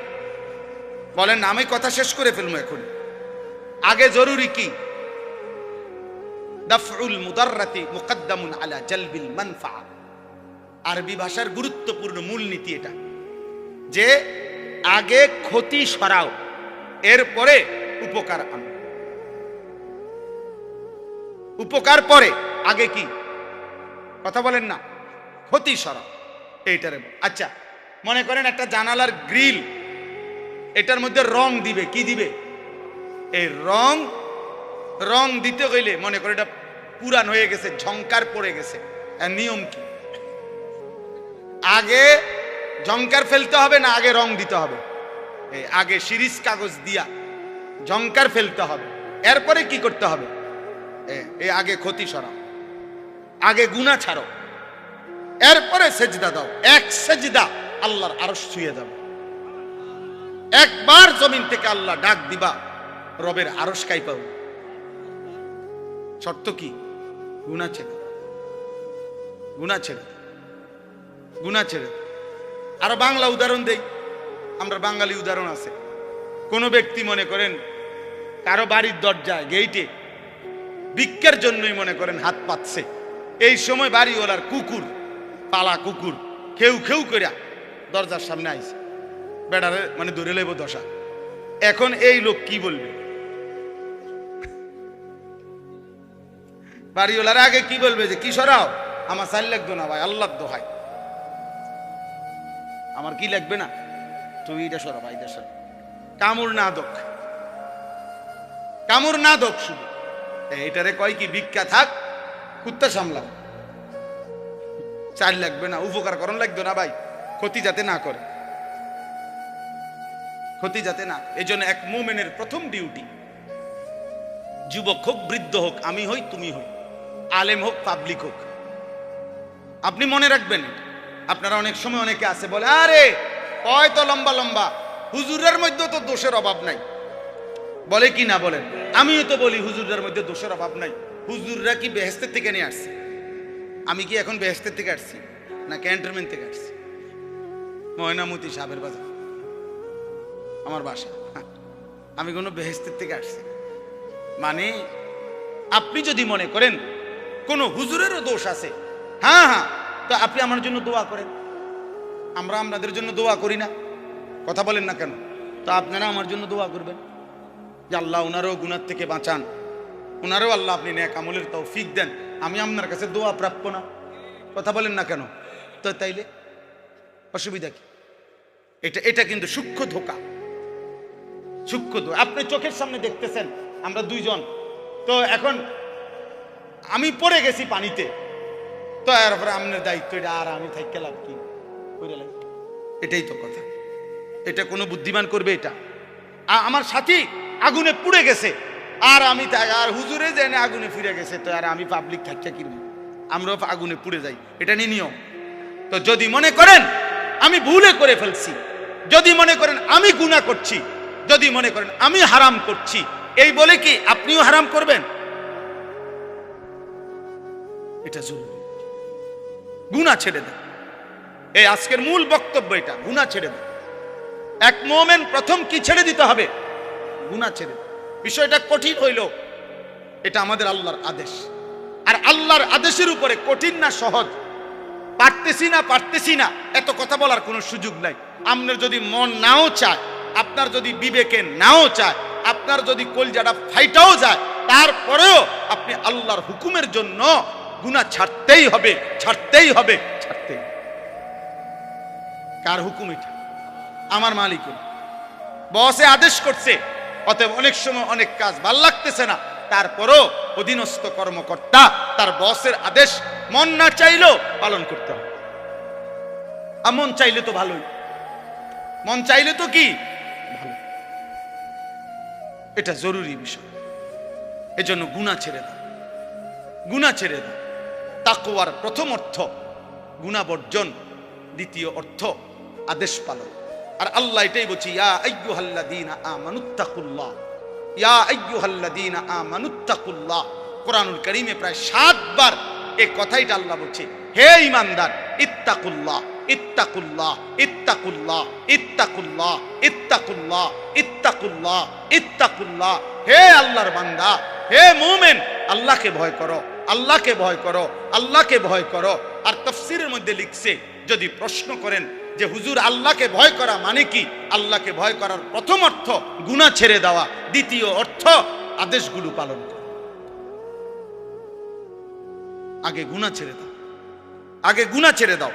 বলেন? আমি কথা শেষ করে ফেলবো এখন। আগে জরুরি কি? দাফউল মুদাররাতি মুকদ্দামুন আলা জালবিল মানফা। আরবি ভাষার গুরুত্বপূর্ণ মূলনীতি এটা, যে আগে ক্ষতি সরাও, এরপরে উপকার আনো। উপকার পরে, আগে কি? কথা বলেন না, ক্ষতি সরাও এইটারে। আচ্ছা মনে করেন একটা জানালার গ্রিল, এটার মধ্যে রং দিবে, কি দিবে? এই রং দিতে গেলে মনে করে এটা পুরান হয়ে গেছে, ঝংকার পড়ে গেছে, এর নিয়ম কি? আগে ঝংকার ফেলতে হবে না আগে রং দিতে হবে? আগে শিরিষ কাগজ দিয়া ঝংকার ফেলতে হবে, এরপরে কি করতে হবে? আগে ক্ষতি সরাও, আগে গুনাহ ছাড়ো, এরপরে সেজদা দাও। এক সেজদা আল্লাহর আরশ ছুঁয়ে যাবে। একবার জমিন থেকে আল্লাহ ডাক দিবা, রবের আরশ কাই পাও। শর্ত কি? গুনাহ ছেড়ে, গুনাহ ছেড়ে, গুনাহ ছেড়ে। আর বাংলা উদাহরণ দেই, আমরা বাঙালি উদাহরণ আছে। কোন ব্যক্তি মনে করেন কারো বাড়ির দরজায় গেইটে ভিক্ষার জন্যই মনে করেন হাত পাতছে, এই সময় বাড়িওয়ালার কুকুর, পালা কুকুর খেউ খেউ করিয়া দরজার সামনে আইছে, বেড়ারে মানে ধরে লেব দশা। এখন এই লোক কি বলবে? বাড়িওয়ালার আগে কি বলবে? যে কি সরাও, আমার চাল লাগতো না ভাই, আল্লাহর দোহাই, আমার কি লাগবে না, তুই এটা সরা ভাই, এটা সরা। কামড় না দোক, কামড় না দোক, শুধু এইটারে কয় কি? ভিক্ষা থাক, কুত্তা সামলাও, চাল লাগবে না, উপকার করণ লাগতো না ভাই, ক্ষতি যাতে না করে, ক্ষতি যাতে না। এই জন্য এক মুমিনের প্রথম ডিউটি, যুবক হোক বৃদ্ধ হোক, আমি হই তুমি হই, আলেম হোক পাবলিক হোক, আপনি মনে রাখবেন। আপনারা অনেক সময় অনেকে আছে বলে আরে কয় তো লম্বা লম্বা, হুজুরের মধ্যে তো দোষের অভাব নাই, বলে কি না বলেন? আমিও তো বলি হুজুরের মধ্যে দোষের অভাব নাই। হুজুররা কি বেহেশতের থেকে নিয়ে আসছে? আমি কি এখন বেহেশতের থেকে আসছি না ক্যান্টনমেন্ট থেকে আসছি? ময়নামতি সাহেবের বাজার আমার বাসা, আমি কোনো বেহেশতের থেকে আসছি? মানে আপনি যদি মনে করেন কোন হুজুরেরও দোষ আছে, হ্যাঁ হ্যাঁ, তো আপনি আমার জন্য দোয়া করেন, আমরা আপনাদের জন্য দোয়া করি না? কথা বলেন না কেন? তো আপনারা আমার জন্য দোয়া করবেন যে আল্লাহ ওনারও গুনাহ থেকে বাঁচান, ওনারও আল্লাহ আপনি নেক আমলের তৌফিক দেন। আমি আপনার কাছে দোয়া প্রাপ্য না? কথা বলেন না কেন? তো তাইলে অসুবিধা কি? এটা এটা কিন্তু সূক্ষ্ম ধোঁকা, সূক্ষ্ম ধোঁকা। আপনি চোখের সামনে দেখতেছেন আমরা দুইজন, তো এখন আমি পড়ে গেছি পানিতে, তো এরপরে আপনার দায়িত্ব এটা, আর আমি থাইকে লাভ কি? এটাই তো কথা। এটা কোনো বুদ্ধিমান করবে? এটা আমার সাথী আগুনে পুড়ে গেছে, আর আমি আর হুজুরে জেনে আগুনে ফিরে গেছে, তো আর আমি পাবলিক থাকতে কিনবো, আমরাও আগুনে পুড়ে যাই, এটা নিয়ে নিয়ম। তো যদি মনে করেন আমি ভুলে করে ফেলছি, যদি মনে করেন আমি গুনাহ করছি, যদি মনে করেন আমি হারাম করছি, এই বলে কি আপনিও হারাম করবেন? এটা জরুরি। গুনাহ ছেড়ে দেন, এই আজকের মূল বক্তব্য এটা, গুনাহ ছেড়ে দেন। এক মুমিন প্রথম কি ছেড়ে দিতে হবে? গুনাহ ছেড়ে। বিষয়টা কঠিন হইল, এটা আমাদের আল্লাহর আদেশ, আর আল্লাহর আদেশের উপরে কঠিন না সহজ, পারতেছি না এত কথা বলার কোনো সুযোগ নাই। আপনার যদি মন নাও চায়, আপনার যদি বিবেকে নাও চায়, আপনার যদি কলজাটা ফাইটাও যায়, তারপরেও আপনি আল্লাহর হুকুমের জন্য গুনাহ ছাড়তেই হবে, ছাড়তেই হবে, ছাড়তেই। কার হুকুম এটা? আমার মালিকের। বসে আদেশ করছে, অতএব অনেক সময় অনেক কাজ ভাল লাগতেছে না, তারপরও অধীনস্থ কর্মকর্তা তার বসের আদেশ মন না চাইলেও পালন করতে হবে। আর মন চাইলে তো ভালোই, মন চাইলে তো কি ভালো। এটা জরুরি বিষয়। এজন্য গুনাহ ছেড়ে দাও, গুনাহ ছেড়ে দাও। তাকওয়ার প্রথম অর্থ গুনাহ বর্জন, দ্বিতীয় অর্থ আদেশ পালন। আর আল্লাহ এটাই বলছি, ইয়া আইয়ুহাল্লাযীনা আমানুত্তাকুল্লাহ, ইয়া আইয়ুহাল্লাযীনা আমানুত্তাকুল্লাহ। কোরআনুল কারীমে প্রায় 7 বার এই কথাইটা আল্লাহ বলছে, হে ঈমানদার, ইত্তাকুল্লাহ, ইত্তাকুল্লাহ, ইত্তাকুল্লাহ, ইত্তাকুল্লাহ, ইত্তাকুল্লাহ, ইত্তাকুল্লাহ, ইত্তাকুল্লাহ। হে আল্লাহর বান্দা, হে মুমিন, আল্লাহকে ভয় করো, আল্লাহকে ভয় করো, আল্লাহকে ভয় করো। আর তাফসীরের মধ্যে লিখছে, যদি প্রশ্ন করেন যে হুজুর আল্লাহকে ভয় করা মানে কি, আল্লাহকে ভয় করার প্রথম অর্থ গুনাহ ছেড়ে দেওয়া, দ্বিতীয় অর্থ আদেশগুলো পালন করা। আগে গুনাহ ছেড়ে দাও, আগে গুনাহ ছেড়ে দাও।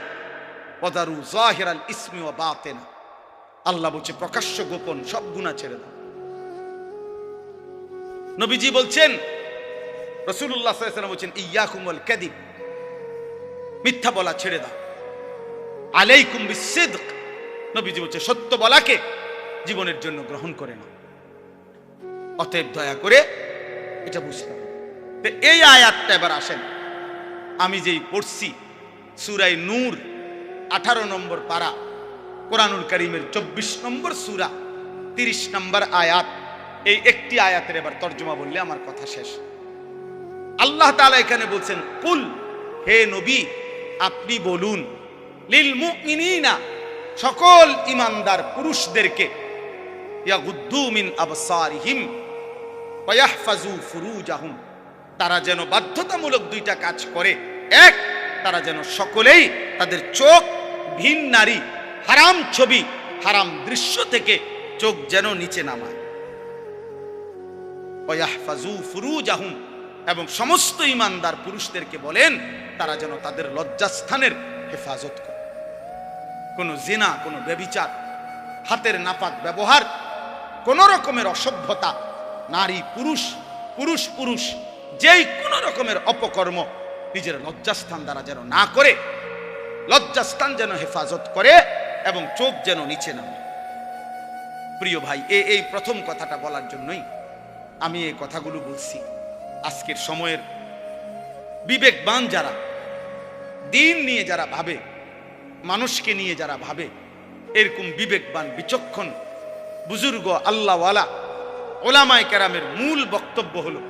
ওয়াদারু যাহিরাল ইসমি ওয়া বাতিনা, আল্লাহ বলছে প্রকাশ্য গোপন সব গুনাহ ছেড়ে দাও। নবীজি বলছেন, রাসূলুল্লাহ সাল্লাল্লাহু আলাইহি ওয়াসাল্লাম বলছেন, ইয়াকুম ওয়াল কাযিব, মিথ্যা বলা ছেড়ে দাও। আলাইকুম বিসসিদক, নবীজি বলছে সত্য বলাকে জীবনের জন্য গ্রহণ করে নাও। অতএব দয়া করে এটা বুঝতে হবে। তো এই আয়াতটা এবার আসেন, আমি যেই পড়ছি সূরা নূর 18 নম্বর পারা, কোরআনুল কারীমের 24 নম্বর সূরা 30 নম্বর আয়াত, এই একটি আয়াতের এবার তর্জমা বললে আমার কথা শেষ। আল্লাহ তাআলা এখানে বলছেন, কুল, হে নবী আপনি বলুন, লিল মুমিনিনা, সকল ঈমানদার পুরুষদেরকে, ইয়াগুদ্দু মিন আবসারিহিম ওয়া ইয়াহফাজু ফুরুজাহুম, তারা যেন বাধ্যতামূলক দুইটা কাজ করে। এক, তারা যেন সকলেই তাদের চোখ ভিন নারী, হারাম ছবি, হারাম দৃশ্য থেকে চোখ যেন নিচে নামায়। ওয়া ইয়াহফাজু ফুরুজাহুম, এবং সমস্ত ঈমানদার পুরুষদেরকে বলেন তারা যেন তাদের লজ্জাস্থানের হেফাজত করে। কোনো জিনা, কোনো ব্যভিচার, হাতের নাপাক ব্যবহার, কোন রকমের অসভ্যতা, নারী পুরুষ, পুরুষ পুরুষ, যেই কোন রকমের অপকর্ম নিজের লজ্জাস্থান দ্বারা যেন না করে, লজ্জাস্থান যেন হেফাজত করে এবং চোখ যেন নিচে নামে। প্রিয় ভাই, এই প্রথম কথাটা বলার জন্যই আমি এই কথাগুলো বলছি। আজকের সময়ের বিবেকবান যারা, দিন নিয়ে যারা ভাবে, মানুষকে নিয়ে যারা ভাবে, এরকম বিবেকবান বিচক্ষণ বুজুর্গ আল্লাহওয়ালা ওলামায়ে কেরামের মূল বক্তব্য হলো,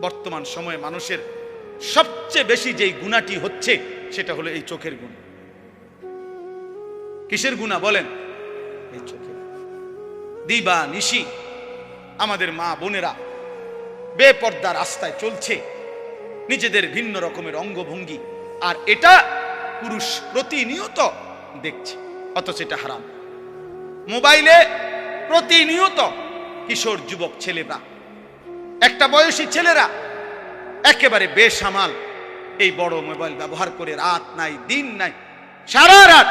বর্তমান সময়ে মানুষের সবচেয়ে বেশি যেই গুনাহটি হচ্ছে সেটা হলো এই চোখের গুনাহ। কিসের গুনাহ বলেন? এই চোখের। দিবা নিশি আমাদের মা বোনেরা বেপর্দা রাস্তায় চলছে, নিজেদের ভিন্ন রকমের অঙ্গভঙ্গি, আর এটা পুরুষ প্রতিনিয়ত দেখছে, অথচ এটা হারাম। মোবাইলে প্রতিনিয়ত কিশোর যুবক ছেলেরা, একটা বয়সী ছেলেরা একেবারে বেসামাল এই বড় মোবাইল ব্যবহার করে রাত নাই দিন নাই সারা রাত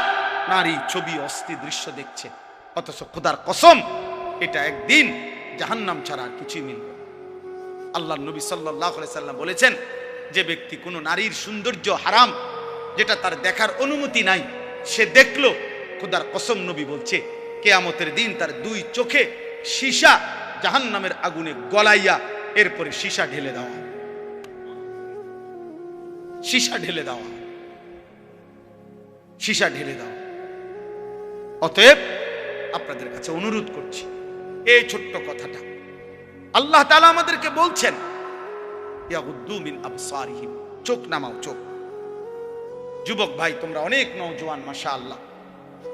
নারী, ছবি, অস্থি দৃশ্য দেখছে, অথচ খোদার কসম এটা একদিন জাহান্নাম ছাড়া আর কিছুই মিলবে না। আল্লাহর নবী সাল্লাল্লাহু আলাইহি সাল্লাম বলেছেন, যে ব্যক্তি কোনো নারীর সৌন্দর্য হারাম, যেটা তার দেখার অনুমতি নাই, সে দেখলো, খোদার কসম নবী বলছে কিয়ামতের দিন তার দুই চোখে সীসা জাহান্নামের আগুনে গলাইয়া এরপরে সীসা ঢেলে দেওয়া, সীসা ঢেলে দেওয়া, সীসা ঢেলে দেওয়া। অতএব আপনাদের কাছে অনুরোধ করছি, এই ছোট্ট কথাটা আল্লাহ তাআলা আমাদেরকে বলছেন, ইয়াগুদ্দু মিন আবসারিহিম, চোখ নামাও, চোখ। যুবক ভাই, তোমরা অনেক নওজোয়ান, মাশাআল্লাহ,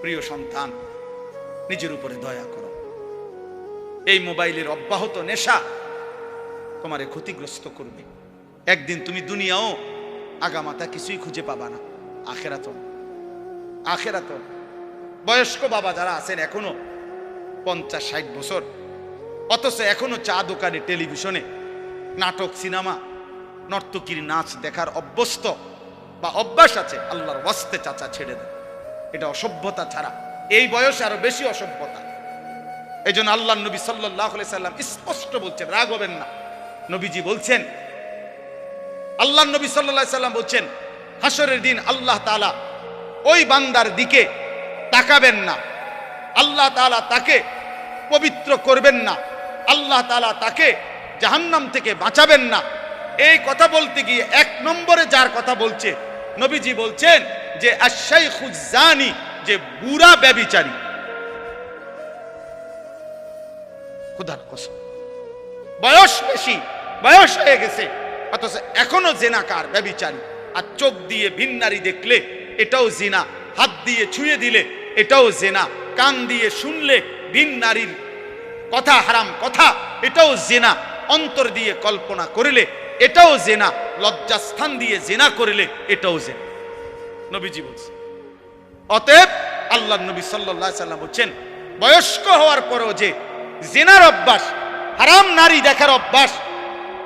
প্রিয় সন্তান, নিজের উপরে দয়া করো। এই মোবাইলের অব্যাহত নেশা তোমারে ক্ষতিগ্রস্ত করবে। একদিন তুমি দুনিয়াও আগামাতা কিছুই খুঁজে পাবা না, আখেরাত, আখেরাত। বয়স্ক বাবা যারা আছেন এখনো 50-60 বছর, অথচ এখনো চা দোকানে, টেলিভিশনে নাটক, সিনেমা, নর্তকীর নাচ দেখার অভ্যস্ত বা অভ্যাস আছে, আল্লাহর ওয়াস্তে চাচা ছেড়ে দেন। এটা অসভ্যতা ছাড়া এই বয়সে আরো বেশি অসভ্যতা। এই জন্য আল্লাহ নবী সাল্লাল্লাহু আলাইহি সাল্লাম স্পষ্ট বলছেন, রাগ হবেন না, নবীজি বলছেন, আল্লাহ নবী সাল্লাল্লাহু আলাইহি সাল্লাম বলছেন, হাসরের দিন আল্লাহ তাআলা ওই বান্দার দিকে তাকাবেন না, আল্লাহ তাআলা তাকে পবিত্র করবেন না, আল্লাহ তাআলা তাকে জাহান্নাম থেকে বাঁচাবেন না। এই কথা বলতে গিয়ে 1 নম্বরে যার কথা বলছে, নবীজি বলছেন যে আশ-শাইখুজ জানি, যে বুড়া ব্যভিচারী। খোদার কসম, বয়স বেশি, বয়স হয়ে গেছে, অথচ এখনো জিনাকার, ব্যভিচারী। আর চোখ দিয়ে ভিন নারী দেখলে এটাও জিনা, হাত দিয়ে ছুঁয়ে দিলে এটাও জিনা, কান দিয়ে শুনলে ভিন নারীর কথা, হারাম কথা, এটাও জিনা, অন্তর দিয়ে কল্পনা করলে এটাও জিনা, লজ্জাস্থান দিয়ে জিনা করলে এটাও জিনা, নবীজি বলছেন। অতএব আল্লাহর নবী সাল্লাল্লাহু আলাইহি সাল্লাম বলছেন, বয়স্ক হওয়ার পরেও যে জিনার অভ্যাস, হারাম নারী দেখার অভ্যাস,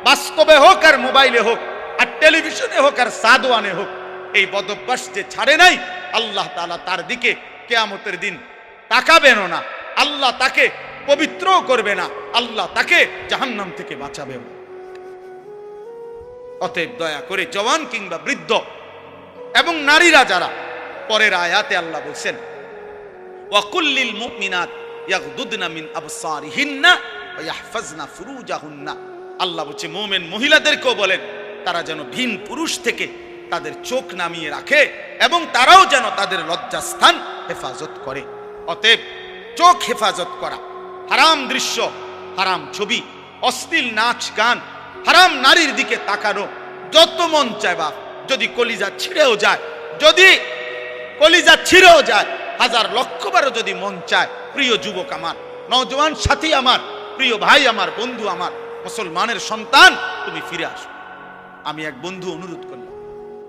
বাস্তবে হোক আর মোবাইলে হোক আর টেলিভিশনে হোক আর সাদওয়ানে হোক, এই বদঅভ্যাস যে ছাড়ে নাই, আল্লাহ তাআলা তার দিকে কিয়ামতের দিন তাকাবেনও না, আল্লাহ তাকে পবিত্রও করবে না, আল্লাহ তাকে জাহান্নাম থেকে বাঁচাবেও। অতএব দয়া করে জওয়ান কিংবা বৃদ্ধ এবং নারীরা যারা, পরের আয়াতে আল্লাহ বলছেন, ওয়া কুল্লিল মুমিনাত ইয়াগদুদনা মিন আবসারিহিন্না ওয়া ইয়াহফাজনা ফুরুজাহুন্না। আল্লাহ বলছে মুমিন মহিলাদেরকেও বলেন তারা যেন ভিন পুরুষ থেকে তাদের চোখ নামিয়ে রাখে এবং তারাও যেন তাদের লজ্জাস্থান হেফাজত করে। অতএব চোখ হেফাজত করা, হারাম দৃশ্য, হারাম ছবি, অশ্লীল নাচ গান, হারাম নারীর দিকে তাকানো যত মন চায়, বাপ, যদি কলিজা ছিঁড়েও যায়, যদি কলিজা ছিঁড়েও যায়, 1000 লক্ষবারও যদি মন চায়, প্রিয় যুবক আমার, নওজওয়ান সাথী আমার, প্রিয় ভাই আমার, বন্ধু আমার, মুসলমানের সন্তান, তুমি ফিরে আসো। আমি এক বন্ধু অনুরোধ করলাম,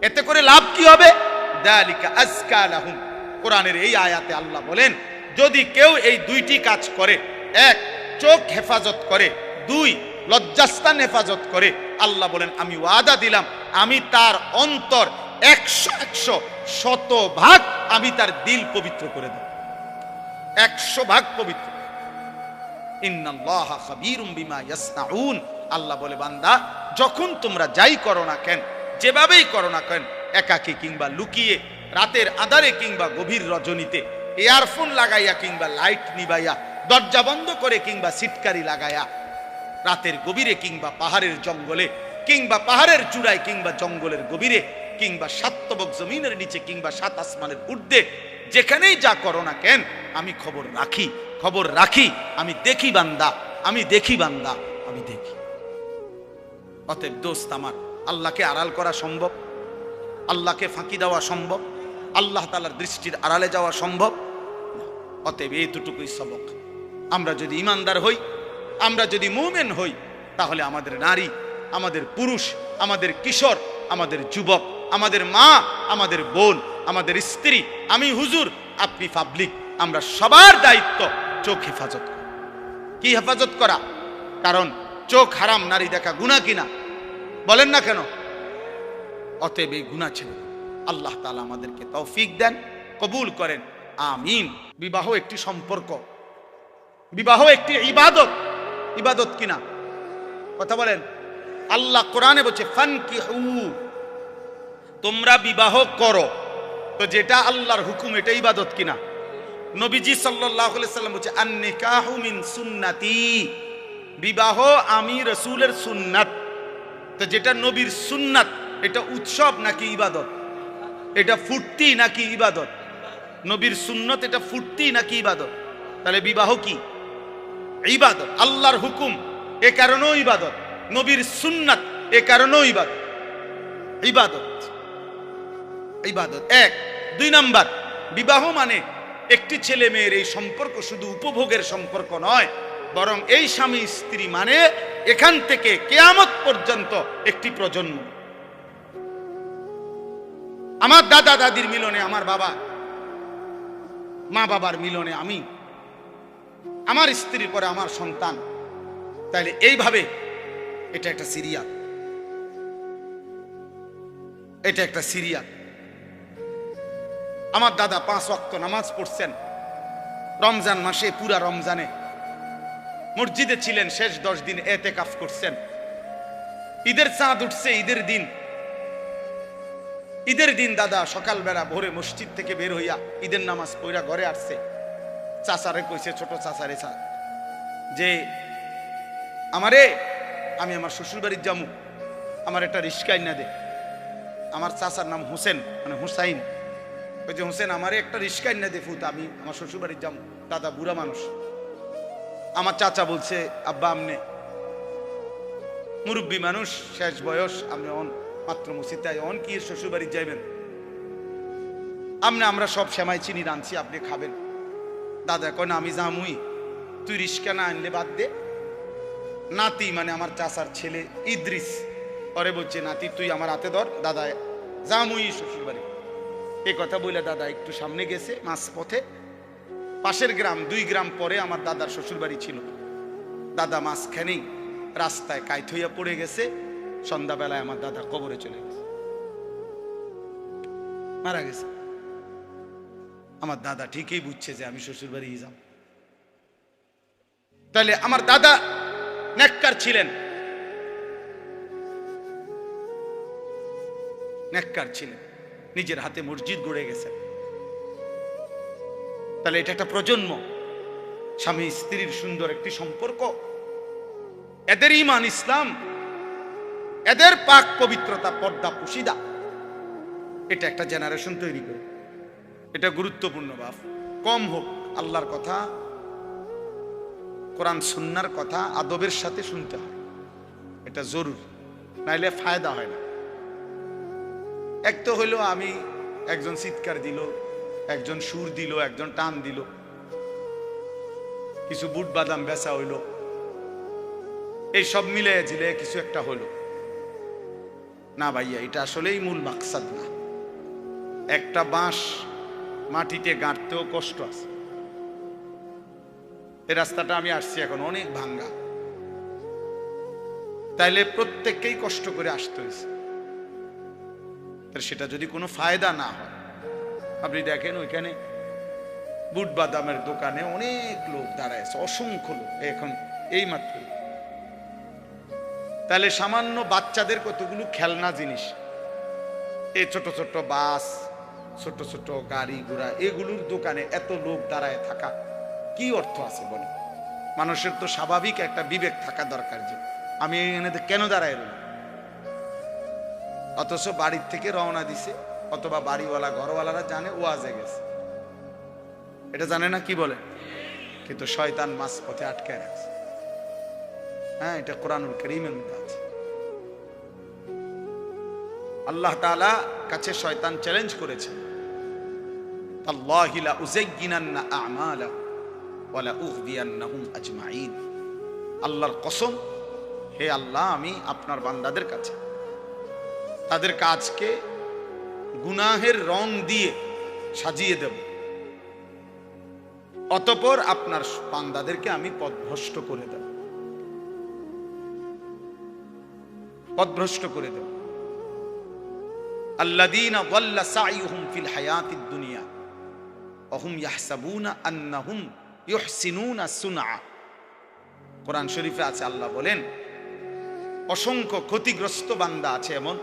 এতে করে লাভ কি হবে? যালিকা আযকা লাহুম। কোরআনের এই আয়াতে আল্লাহ বলেন, যদি কেউ এই 2টি কাজ করে, 1 চোখ হেফাজত করে, 2 লজ্জাস্থান হেফাজত করে, আল্লাহ বলেন আমি ওয়াদা দিলাম, আমি তার অন্তর 100 শতভাগ আমি তার দিল পবিত্র করে দেব, 100 পবিত্র। ইন্নাল্লাহা খাবীরুম বিমা ইয়াসনাউন। আল্লাহ বলে, বান্দা, যখন তোমরা যাই করো না কেন, যেভাবেই করো না কেন, একাকী কিংবা লুকিয়ে, রাতের আঁধারে কিংবা গভীর রজনীতে, ইয়ারফোন লাগাইয়া কিংবা লাইট নিবাইয়া, দরজা বন্ধ করে কিংবা সিটকারি লাগাইয়া, রাতের গভীরে কিংবা পাহাড়ের জঙ্গলে কিংবা পাহাড়ের চূড়ায় কিংবা জঙ্গলের গভীরে কিংবা 7 তবক জমিনের নিচে কিংবা 7 আসমানের ঊর্ধ্বে, যেখানেই যা করো না কেন, আমি খবর রাখি, খবর রাখি, আমি দেখি বান্দা, আমি দেখি বান্দা, আমি দেখি। অতএব দোস্ত আমার, আল্লাহকে আড়াল করা সম্ভব? আল্লাহকে ফাঁকি দেওয়া সম্ভব? আল্লাহ তাআলার দৃষ্টির আড়ালে যাওয়া সম্ভব? অতএব এই দুটুকুই সবক। আমরা যদি ইমানদার হই, আমরা যদি মুমিন হই, তাহলে আমাদের নারী, আমাদের পুরুষ, আমাদের কিশোর, আমাদের যুবক, আমাদের মা, আমাদের বোন, আমাদের স্ত্রী, আমি হুজুর, আপনি পাবলিক, আমরা সবার দায়িত্ব চোখ হেফাজত করা। কি হেফাজত করা? কারণ চোখ হারাম নারী দেখা গুনাহ কিনা? বলেন না কেন? অতএব এই গুনাহ ছিল। আল্লাহ তাআলা আমাদেরকে তৌফিক দেন, কবুল করেন। আমিন। বিবাহ একটি সম্পর্ক, বিবাহ একটি ইবাদত। ইবাদত কিনা কথা বলেন? আল্লাহ কোরআনে বলছে ফানকিহু, তোমরা বিবাহ করো। তো যেটা আল্লাহর হুকুম এটা ইবাদত কিনা? নবীজি সাল্লাল্লাহু আলাইহি সাল্লাম বলছে আন-নিকাহু মিন সুন্নতি, বিবাহ আমি রাসূলের সুন্নাত। তো যেটা নবীর সুন্নাত এটা উৎসব নাকি ইবাদত? এটা ফুর্তি নাকি ইবাদত? নবীর সুন্নত এটা ফুর্তি নাকি ইবাদত? তাহলে বিবাহ কি? ইবাদত। আল্লাহর হুকুম এ কারণেও ইবাদত, নবীর সুন্নাত এ কারণেও ইবাদত। ইবাদত ইবাদত এক। দুই নাম্বার, বিবাহ মানে একটি ছেলে মেয়ের এই সম্পর্ক শুধু উপভোগের সম্পর্ক নয়, বরং এই স্বামী স্ত্রী মানে এখান থেকে কিয়ামত পর্যন্ত একটি প্রজন্ম। আমার দাদা দাদির মিলনে আমার বাবা, মা বাবার মিলনে আমি, আমার স্ত্রীর পরে আমার সন্তান। তাইলে এইভাবে এটা একটা সিরিয়াল, এটা একটা সিরিয়াল। আমার দাদা 5 ওয়াক্ত নামাজ পড়ছেন রমজান মাসে, পুরা রমজানে মসজিদে ছিলেন, শেষ 10 দিন এতেকাফ করছেন। ঈদের চাঁদ উঠছে, ঈদের দিন দাদা সকালবেলা ভোরে মসজিদ থেকে বের হইয়া ঈদের নামাজ পড়া ঘরে আসছে। চাচারে কইছে, ছোট চাচারে যে আমি আমার শ্বশুর বাড়ির যামু, আমার একটা রিস্কা না দে। আমার চাচার নাম হোসেন, মানে হুসাইন। ওই যে হোসেন, আমারে একটা রিস্কা না দে ফুত, আমি আমার শ্বশুর বাড়ির যামু। দাদা বুড়া মানুষ। আমার চাচা বলছে আব্বা আমনে মুরব্বী মানুষ, শেষ বয়স, আপনি মাত্র মসজিদে অন কি শ্বশুর বাড়ি যাইবেন? আমরা সব সেমাই চিনি রাঁধছি, আপনি খাবেন। দাদা কয় না, আমি জামুই, তুই রিস্কা না আনলে বাদ দে। নাতি মানে আমার চাচার ছেলে ইদ্রিস, পরে বলছে নাতি তুই আমার হাতে ধর, দাদা জামুই শ্বশুর বাড়ি। এই কথা বলে দাদা একটু সামনে গেছে, মাঝ পথে পাশের গ্রাম, 2 গ্রাম পরে আমার দাদার শ্বশুর বাড়ি ছিল। দাদা মাঝখানেই রাস্তায় কাইত হইয়া পড়ে গেছে। সন্ধ্যাবেলায় আমার দাদা কবরে চলে গেছে, মারা গেছে। আমার দাদা ঠিকই বুঝছে যে আমি শ্বশুর বাড়ি যাব। তাহলে আমার দাদা নেককার ছিলেন, নেককার ছিলেন, নিজের হাতে মসজিদ গড়ে গেছেন। তাহলে এটা একটা প্রজন্ম, স্বামী স্ত্রীর সুন্দর একটি সম্পর্ক, এদের ঈমান ইসলাম, এদের পাক পবিত্রতা, পর্দা পুশিদা, এটা একটা জেনারেশন তৈরি করে। এটা গুরুত্বপূর্ণ বাপ। কম হোক, আল্লাহর কথা, কোরআন সুন্নাহর কথা আদবের সাথে শুনতে হয়, এটা জরুরি, নাইলে ফায়দা হয় না। এক তো হইলো আমি, একজন চিৎকার দিল, একজন সুর দিল, একজন টান দিল, কিছু বুট বাদাম বেচা হইল, এই সব মিলে ঝিলে কিছু একটা হলো না ভাইয়া, এটা আসলেই মূল মাকসাদ না। একটা বাঁশ মাটিতে গাঁটতেও কষ্ট আছে। এই রাস্তাটা আমি আসছি এখন অনেক ভাঙ্গা, তাইলে প্রত্যেককেই কষ্ট করে আসতে হয়েছে। সেটা যদি কোনো ফায়দা না হয়, আপনি দেখেন ওইখানে বুট বাদামের দোকানে অনেক লোক দাঁড়ায় আছে, অসংখ্য লোক এখন এই মাত্র। তাহলে সামান্য বাচ্চাদের কতগুলো খেলনা জিনিস, এই ছোট ছোট বাস, ছোট ছোট গাড়ি ঘোড়া, এগুলোর দোকানে এত লোক দাঁড়ায় থাকা কি অর্থ আছে বলে? মানুষের তো স্বাভাবিক একটা বিবেক থাকা দরকার যে আমি এখানে কেন দাঁড়ায় রইলাম। অথচ বাড়ির থেকে রওনা দিছে, অথবা বাড়িওয়ালা ঘরওয়ালারা জানে ওয়াজে গেছে, এটা জানে না, কি বলে? কিন্তু শয়তান মাঝ পথে আটকে রাখছে। হ্যাঁ, এটা কোরআনুল কারীমের মধ্যে আছে। আল্লাহ তাআলা কাছে শয়তান চ্যালেঞ্জ করেছে, আল্লাহি লা উযায়্যিনান্না আ'মালা ওয়া লা উগদিয়ান্নাহুম আজমাইন। আল্লাহর কসম, হে আল্লাহ, আমি আপনার বান্দাদের কাছে তাদের কাজকে গুনাহের রং দিয়ে সাজিয়ে দেব, অতঃপর আপনার বান্দাদেরকে আমি পথভ্রষ্ট করে দেব, পথভ্রষ্ট করে দেব। আল্লাযীনা যাল্লা সাইয়ুহুম ফিল হায়াতিদ দুনিয়া ওহুম ইয়াহসাবুনা আন্নাহুম ইউহসিনুনা সুনআ। কোরআন শরীফে আছে, আল্লাহ বলেন অসংখ্য ক্ষতিগ্রস্ত বান্দা আছে এমন,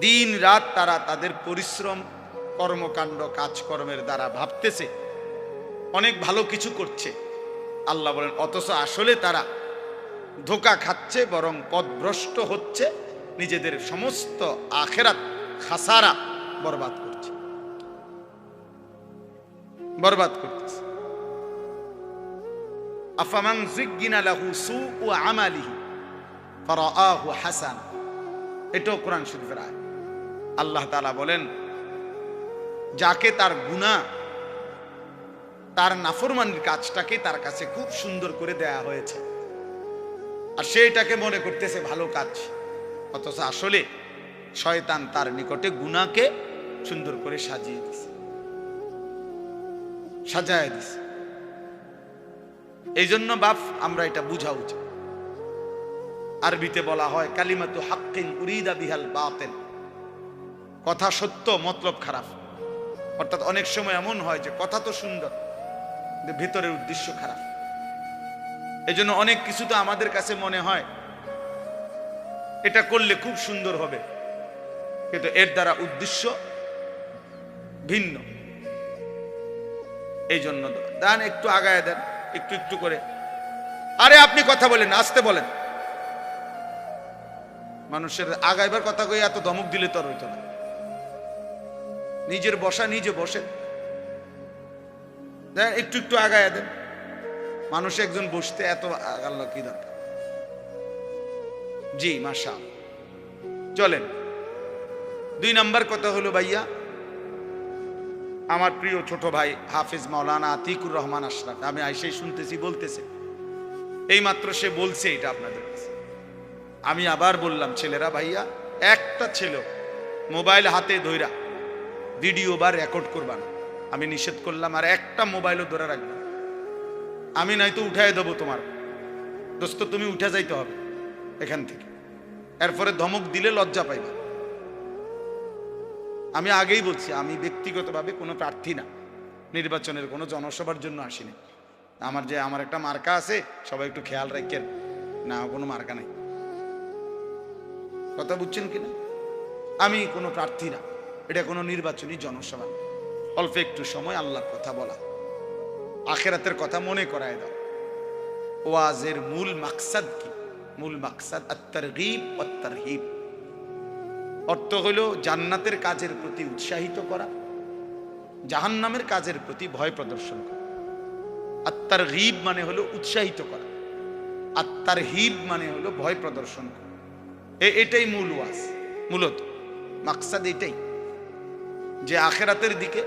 দিন রাত তারা তাদের পরিশ্রম কর্মকাণ্ড কাজকর্মের দ্বারা ভাবতেছে অনেক ভালো কিছু করছে। আল্লাহ বলেন অথচ আসলে তারা ধোঁকা খাচ্ছে, বরং পথভ্রষ্ট হচ্ছে, নিজেদের সমস্ত আখিরাত খাসারা বরবাদ করছে, বরবাদ করতেছে। আফামান যুগিনা লাহু সুউ আমালিহি ফারাআহু হাসান, এটাও কোরআন শরীফের আয়াত। আল্লাহ তাআলা বলেন যাকে তার গুনাহ, তার নাফরমানির কাজটাকে তার কাছে খুব সুন্দর করে দেয়া হয়েছে, আর সে এটাকে মনে করতেছে ভালো কাজ, অথচ আসলে শয়তান তার নিকটে গুনাহকে সুন্দর করে সাজিয়ে দিছে, সাজায় দিছে। এই জন্য বাপ আমরা এটা বুঝা উচিত। আরবিতে বলা হয় কালিমাতু হাক্কিন উরিদা বিহাল বাতিল, কথা সত্য মতলব খারাপ। অর্থাৎ অনেক সময় এমন হয় যে কথা তো সুন্দর কিন্তু ভিতরের উদ্দেশ্য খারাপ। এই জন্য অনেক কিছু তো আমাদের কাছে মনে হয় এটা করলে খুব সুন্দর হবে, কিন্তু এর দ্বারা উদ্দেশ্য ভিন্ন। এই জন্য দেন একটু আগায় দেন, একটু একটু করে। আরে আপনি কথা বলেন, আসতে বলেন। মানুষের আগাইবার কথা কই এত ধমক দিলে তো আর হইতো না। নিজের বসা নিজে বসে দেন, একটু একটু আগায় দেন। মানুষ একজন বসতে এত আগালো কি দরকার? জি মাশাআল্লাহ। চলেন, 2 নাম্বার কথা হলো ভাইয়া, আমার প্রিয় ছোট ভাই হাফিজ মাওলানা আতিকুর রহমান আশরাফ, আমি আইসাই শুনতেছি বলতেছে, এইমাত্র সে বলছে এটা আপনাদের কাছে। আমি আবার বললাম ছেলেরা, ভাইয়া একটা ছেলে মোবাইল হাতে ধইরা ভিডিও বা রেকর্ড করবা না, আমি নিষেধ করলাম। আর একটা মোবাইলও ধরে রাখবে, আমি নয়তো উঠাই দেবো তোমার দোস্ত, তুমি উঠে যাইতে হবে এখান থেকে। এরপরে ধমক দিলে লজ্জা পাইবা। আমি আগেই বলছি, আমি ব্যক্তিগতভাবে কোনো প্রার্থী না, নির্বাচনের কোনো জনসভার জন্য আসিনি। আমার একটা মার্কা আছে, সবাই একটু খেয়াল রাখেন না, কোনো মার্কা নাই। কথা বুঝছেন কিনা? আমি কোনো প্রার্থী না, এটা কোনো নির্বাচনী জনসভা। অল্প একটু সময় আল্লাহর কথা বলা, আখিরাতের কথা মনে করায় দাও। ওয়াজের মূল মাকসাদ কি? মূল মাকসাদ আত-তারগীব ওয়াত তারহিব। অর্থ হলো জান্নাতের কাজের প্রতি উৎসাহিত করা, জাহান্নামের কাজের প্রতি ভয় প্রদর্শন করা। আত-তারগীব মানে হলো উৎসাহিত করা, আত-তারহিব মানে হলো ভয় প্রদর্শন করা। এটাই মূল ওয়াজ, মূলত মাকসাদ এটাই, যে আখিরাতের দিকে,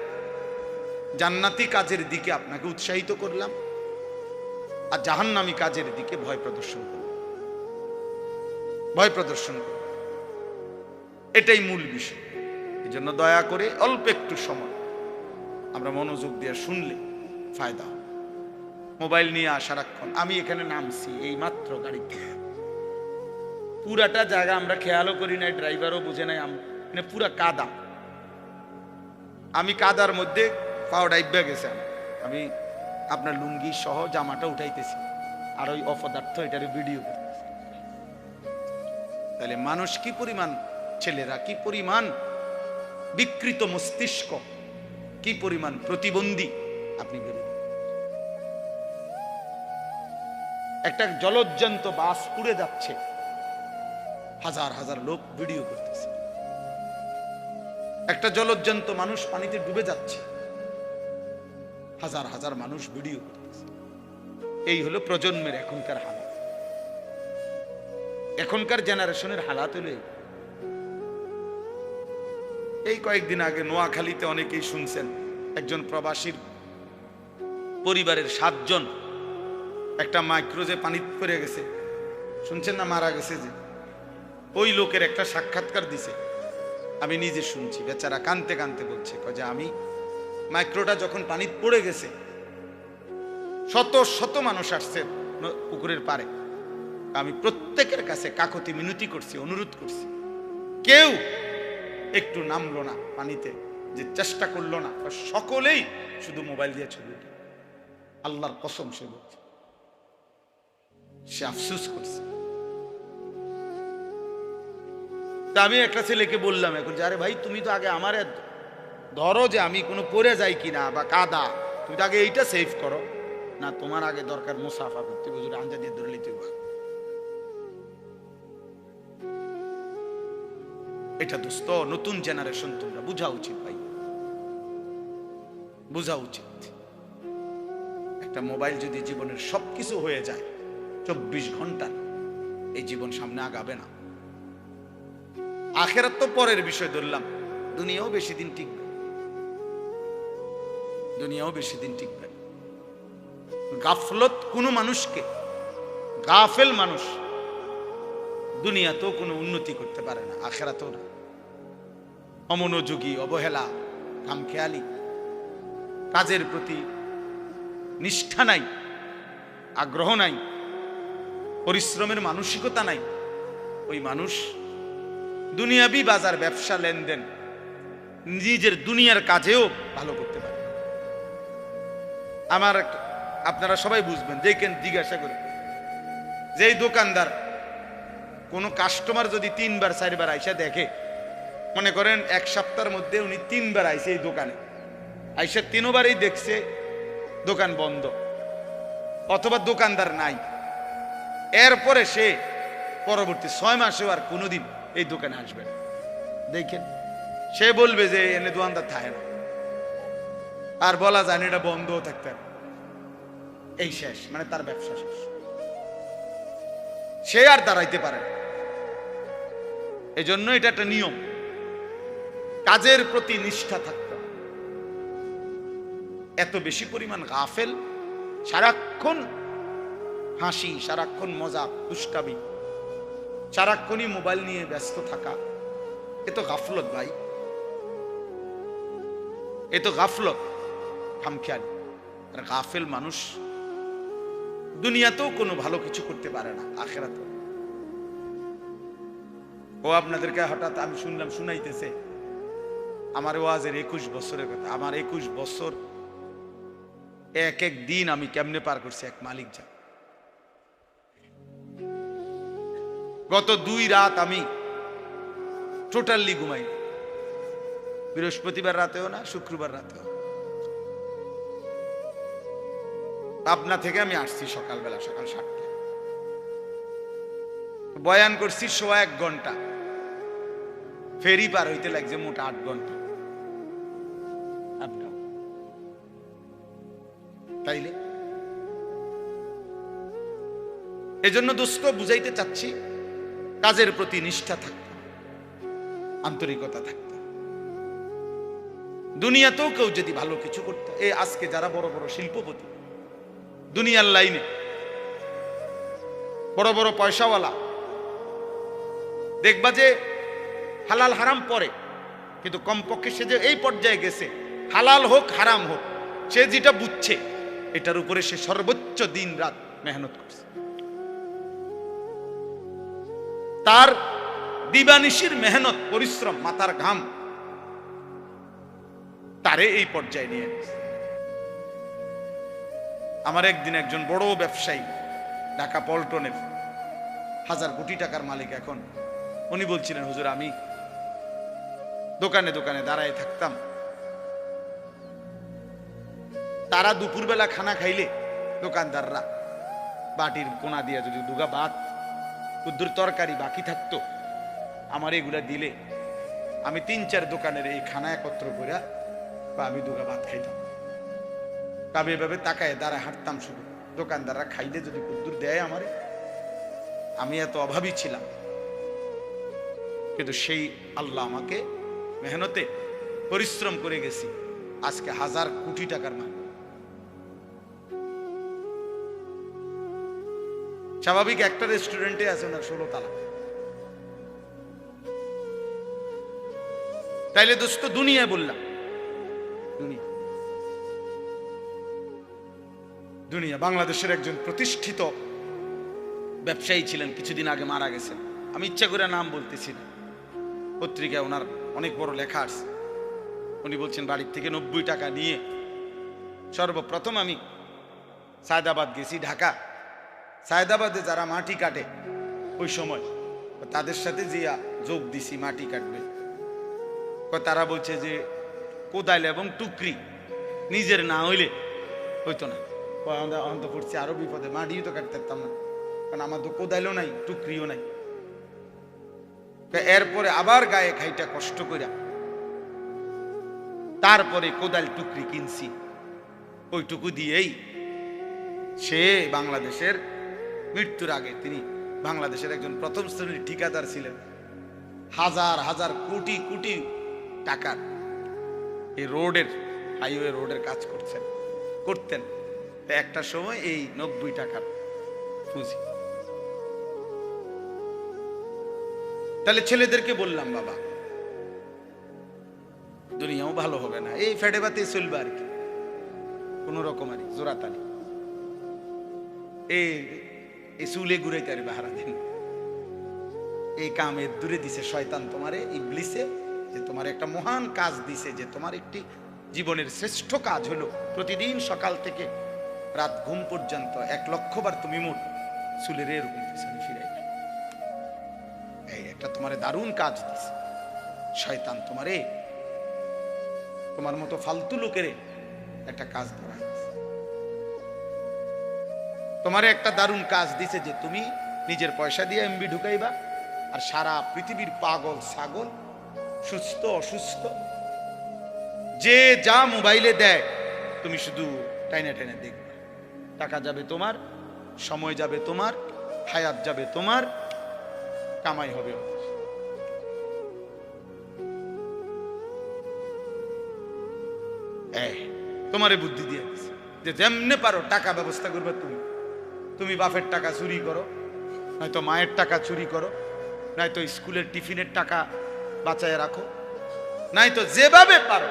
জান্নাতি কাজের দিকে আপনাকে উৎসাহিত করলাম, আর জাহান্নামী কাজের দিকে ভয় প্রদর্শন করলাম, ভয় প্রদর্শন করলাম। এটাই মূল বিষয়। এই জন্য দয়া করে অল্প একটু সময় আমরা মনোযোগ দিয়ে শুনলে ফায়দা হবে। মোবাইল নিয়ে সারাক্ষণ, আমি এখানে নামছি এই মাত্র গাড়িতে, পুরাটা জায়গা আমরা খেয়ালও করি নাই, ড্রাইভারও বুঝে নাই, মানে পুরা কাদা। আমি কাদার মধ্যে পাও ডাইবা গেছে, আমি আপনার লুঙ্গি সহ জামাটা উঠাইতেছি, আর ওই অপদার্থ এটার ভিডিও করতেছি। তাহলে মানুষ কি পরিমাণ, ছেলেরা কি পরিমাণ বিকৃত মস্তিষ্ক, কি পরিমাণ প্রতিবন্ধী আপনি ভেবেন। একটা জলজ্জান্ত বাস পুড়ে যাচ্ছে, হাজার হাজার লোক ভিডিও করতেছে। একটা জলজ্জান্ত মানুষ পানিতে ডুবে যাচ্ছে, হাজার হাজার মানুষ ভিডিও করতেছে। এই হলো প্রজন্মের এখনকার হালাত, এখনকার জেনারেশনের হালাত হলো এই। কয়েকদিন আগে নোয়াখালীতে অনেকেই শুনছেন, একজন প্রবাসীর পরিবারের 7 জন একটা মাইক্রোজে পানি পড়ে গেছে, শুনছেন না, মারা গেছে। যে ওই লোকের একটা সাক্ষাৎকার দিছে, আমি নিজে শুনছি। বেচারা কানতে কানতে বলছে যে আমি মাইক্রোটা যখন পানি পড়ে গেছে, শত শত মানুষ আসছে পুকুরের পারে, আমি প্রত্যেকের কাছে কাকতি মিনতি করছি, অনুরোধ করছি, কেউ একটু নামলো না পানিতে, যে চেষ্টা করলো না। সকলেই শুধু মোবাইল দিয়ে ছবি ওঠে। আল্লাহর কসম সে বলছে, সে আফসোস করছে। তা আমি একটা ছেলেকে বললাম এখন যে, আরে ভাই তুমি তো আগে আমার ধরো যে আমি কোনো পড়ে যাই কিনা বা কাদা, তুমি তো আগে এইটা সেভ করো না। তোমার আগে দরকার মুসাফা করতে, বুঝুর আঞ্জা দিয়ে ধরে নিতে। এটা দোস্ত নতুন জেনারেশন, তোমরা বুঝা উচিত ভাই, বুঝা উচিত। একটা মোবাইল যদি জীবনের সবকিছু হয়ে যায় 24 ঘন্টা, এই জীবন সামনে আগাবে না। আখেরাত তো পরের বিষয় ধরলাম, দুনিয়াও বেশি দিন টিকবে, দুনিয়াও বেশি দিন টিকবে। গাফলত কোনো মানুষকে, গাফেল মানুষ দুনিয়াতেও কোনো উন্নতি করতে পারে না, আখেরাতেও না। অমনোযোগী, অবহেলা, খামখেয়ালি, কাজের প্রতি নিষ্ঠা নাই, আগ্রহ নাই, পরিশ্রমের মানসিকতা নাই, ওই মানুষ দুনিয়াবি বাজার, ব্যবসা, লেনদেন, নিজের দুনিয়ার কাজেও ভালো করতে পারে। আমার আপনারা সবাই বুঝবেন, দেখেন জিজ্ঞাসা করে, যেই দোকানদার কোনো কাস্টমার যদি 3 বার 4 বার আইসা দেখে, মনে করেন এক সপ্তাহের মধ্যে উনি 3 বার আইসে এই দোকানে, আইসা 3 বারই দেখছে দোকান বন্ধ অথবা দোকানদার নাই, এরপরে সে পরবর্তী 6 মাসেও আর কোনোদিন এই দোকানে আসবে না, দেখেন সে বলবে যে এনে দোকানদার থাকে না, আর বলা যায় না এটা বন্ধও থাকতে হবে, এই শেষ, মানে তার ব্যবসা শেষ, সে আর দাঁড়াইতে পারে না। এই জন্য এটা একটা নিয়ম, কাজের প্রতি নিষ্ঠা থাকতে হবে। এত বেশি পরিমাণ গাফেল, সারাক্ষণ হাসি, সারাক্ষণ মজা, দুষ্টামি, সারাক্ষণই মোবাইল নিয়ে ব্যস্ত থাকা, এ তো গাফলত ভাই, এ তো গাফলত, খামখেয়ালি। আর গাফেল মানুষ দুনিয়াতেও কোনো ভালো কিছু করতে পারে না, আখেরাতেও। ও আপনাদেরকে হঠাৎ আমি শুনলাম শুনাইতেছে আমার ওয়াজের 21 বছরের কথা। আমার 21 বছর এক এক দিন আমি কেমনে পার করছি এক মালিক যা। গত 2 রাত আমি টোটালি ঘুমাই, বৃহস্পতিবার রাতেও না, শুক্রবার রাতেও। পাবনা থেকে আমি আসছি সকালবেলা, সকাল 7টায় বয়ান করছি 1 ঘন্টা, ফেরি পার হইতে লাগছে মোট 8 ঘন্টা। তাইলে এজন্য দোস্ত বুঝাইতে চাচ্ছি, কাজের প্রতি নিষ্ঠা থাকতে, আন্তরিকতা থাকতে। দুনিয়াতেও কেউ যদি ভালো কিছু করতে, এই আজকে যারা বড় বড় শিল্পপতি, দুনিয়ার লাইনে বড় বড় পয়সাওয়ালা, দেখবা যে হালাল হারাম পরে, কিন্তু কমপক্ষে সে যে এই পর্যায়ে গেছে, হালাল হোক হারাম হোক, সে যেটা বুঝছে এটার উপরে সে সর্বোচ্চ দিন রাত মেহনত করছে। তার দিবানিশির মেহনত, পরিশ্রম, মাথার ঘাম তারে এই পর্যায়ে নিয়ে গেছে। আমার একদিন একজন বড় ব্যবসায়ী, ঢাকা পল্টনের 1000 কোটি টাকার মালিক এখন, উনি বলছিলেন, হুজুর আমি দোকানে দোকানে দাঁড়ায় থাকতাম, তারা দুপুরবেলা খানা খাইলে দোকানদাররা বাটির কোনা দিয়ে যদি 2 ভাত, কুদ্দুর তরকারি বাকি থাকতো, আমার এগুলা দিলে আমি 3-4 দোকানের এই খানা একত্র করে বা আমি 2 ভাত খাইতাম। আমি এভাবে তাকায় দাঁড়ায় হাঁটতাম, শুধু দোকানদাররা খাইলে যদি কুদ্দুর দেয় আমারে, আমি এত অভাবী ছিলাম, কিন্তু সেই আল্লাহ আমাকে মেহনতে পরিশ্রম করে গেছি, আজকে 1000 কোটি টাকার মালিক। স্বাভাবিক একটা রেস্টুরেন্টে আছে ওনার 16 তালা। তাইলে দোস্ত দুনিয়া বললাম, দুনিয়া বাংলাদেশের একজন প্রতিষ্ঠিত ব্যবসায়ী ছিলেন, কিছুদিন আগে মারা গেছেন। আমি ইচ্ছা করে নাম বলতেছি না, পত্রিকায় ওনার অনেক বড় লেখা আছে। উনি বলছেন বাড়ির থেকে 90 টাকা নিয়ে সর্বপ্রথম আমি সায়দাবাদ গেছি, ঢাকা। সায়দাবাদে যারা মাটি কাটে ওই সময় তাদের সাথে যে যোগ দিছি, মাটি কাটবে, তারা বলছে যে কোদাল এবং টুকরি নিজের না হইলে হইতো না। অন্ত পড়ছি আরো বিপদে, মাটিও তো কাটতে পারতাম না, কারণ আমার তো কোদালও নাই, টুকরিও নাই। এরপরে আবার গায়ে খাইটা কষ্ট কইরা তারপরে কোদাল টুকরি কিনছি। ওইটুকু দিয়েই সে বাংলাদেশের মৃত্যুর আগে তিনি বাংলাদেশের একজন প্রথম শ্রেণীর ঠিকাদার ছিলেন। হাজার হাজার কোটি কোটি টাকার এই রোডের, হাইওয়ে রোডের কাজ করতেন। একটা সময় এই 90 টাকার পুঁজি। তাহলে ছেলেদেরকে বললাম, বাবা দুনিয়াও ভালো হবে না, এই ফেটে বাতে চলবে আর কি, কোন রকম আর জোরাতালি, এই চুলে ঘুরাইতে আর বাহারা দিন, এই কামের দূরে দিছে শয়তান তোমারে, ইবলিসে, যে তোমার একটা মহান কাজ দিছে, যে তোমার একটি জীবনের শ্রেষ্ঠ কাজ হলো প্রতিদিন সকাল থেকে রাত ঘুম পর্যন্ত 1,00,000 বার তুমি মোট চুলের এরকম পিছনে ফিরাইবে। এই একটা তোমারে দারুণ কাজ দিছে শয়তান, তোমার মতো ফালতু লোকের একটা কাজ ধরা, তোমারে একটা দারুণ কাজ দিছে যে তুমি নিজের পয়সা দিয়ে এমবি ঢুকাইবা, আর সারা পৃথিবীর পাগল ছাগল, সুস্থ অসুস্থ, যে যা মোবাইলে দেয় তুমি শুধু টাইনে টাইনে দেখবে। টাকা যাবে তোমার, সময় যাবে তোমার, হায়াত যাবে তোমার, কামাই হবে। তোমারে বুদ্ধি দিয়ে দিছে যে যেমনে পারো টাকা ব্যবস্থা করবে তুমি বাপের টাকা চুরি করো, নয়তো মায়ের টাকা চুরি করো, নয়তো স্কুলের টিফিনের টাকা বাঁচায় রাখো, নয়তো যেভাবে পারো।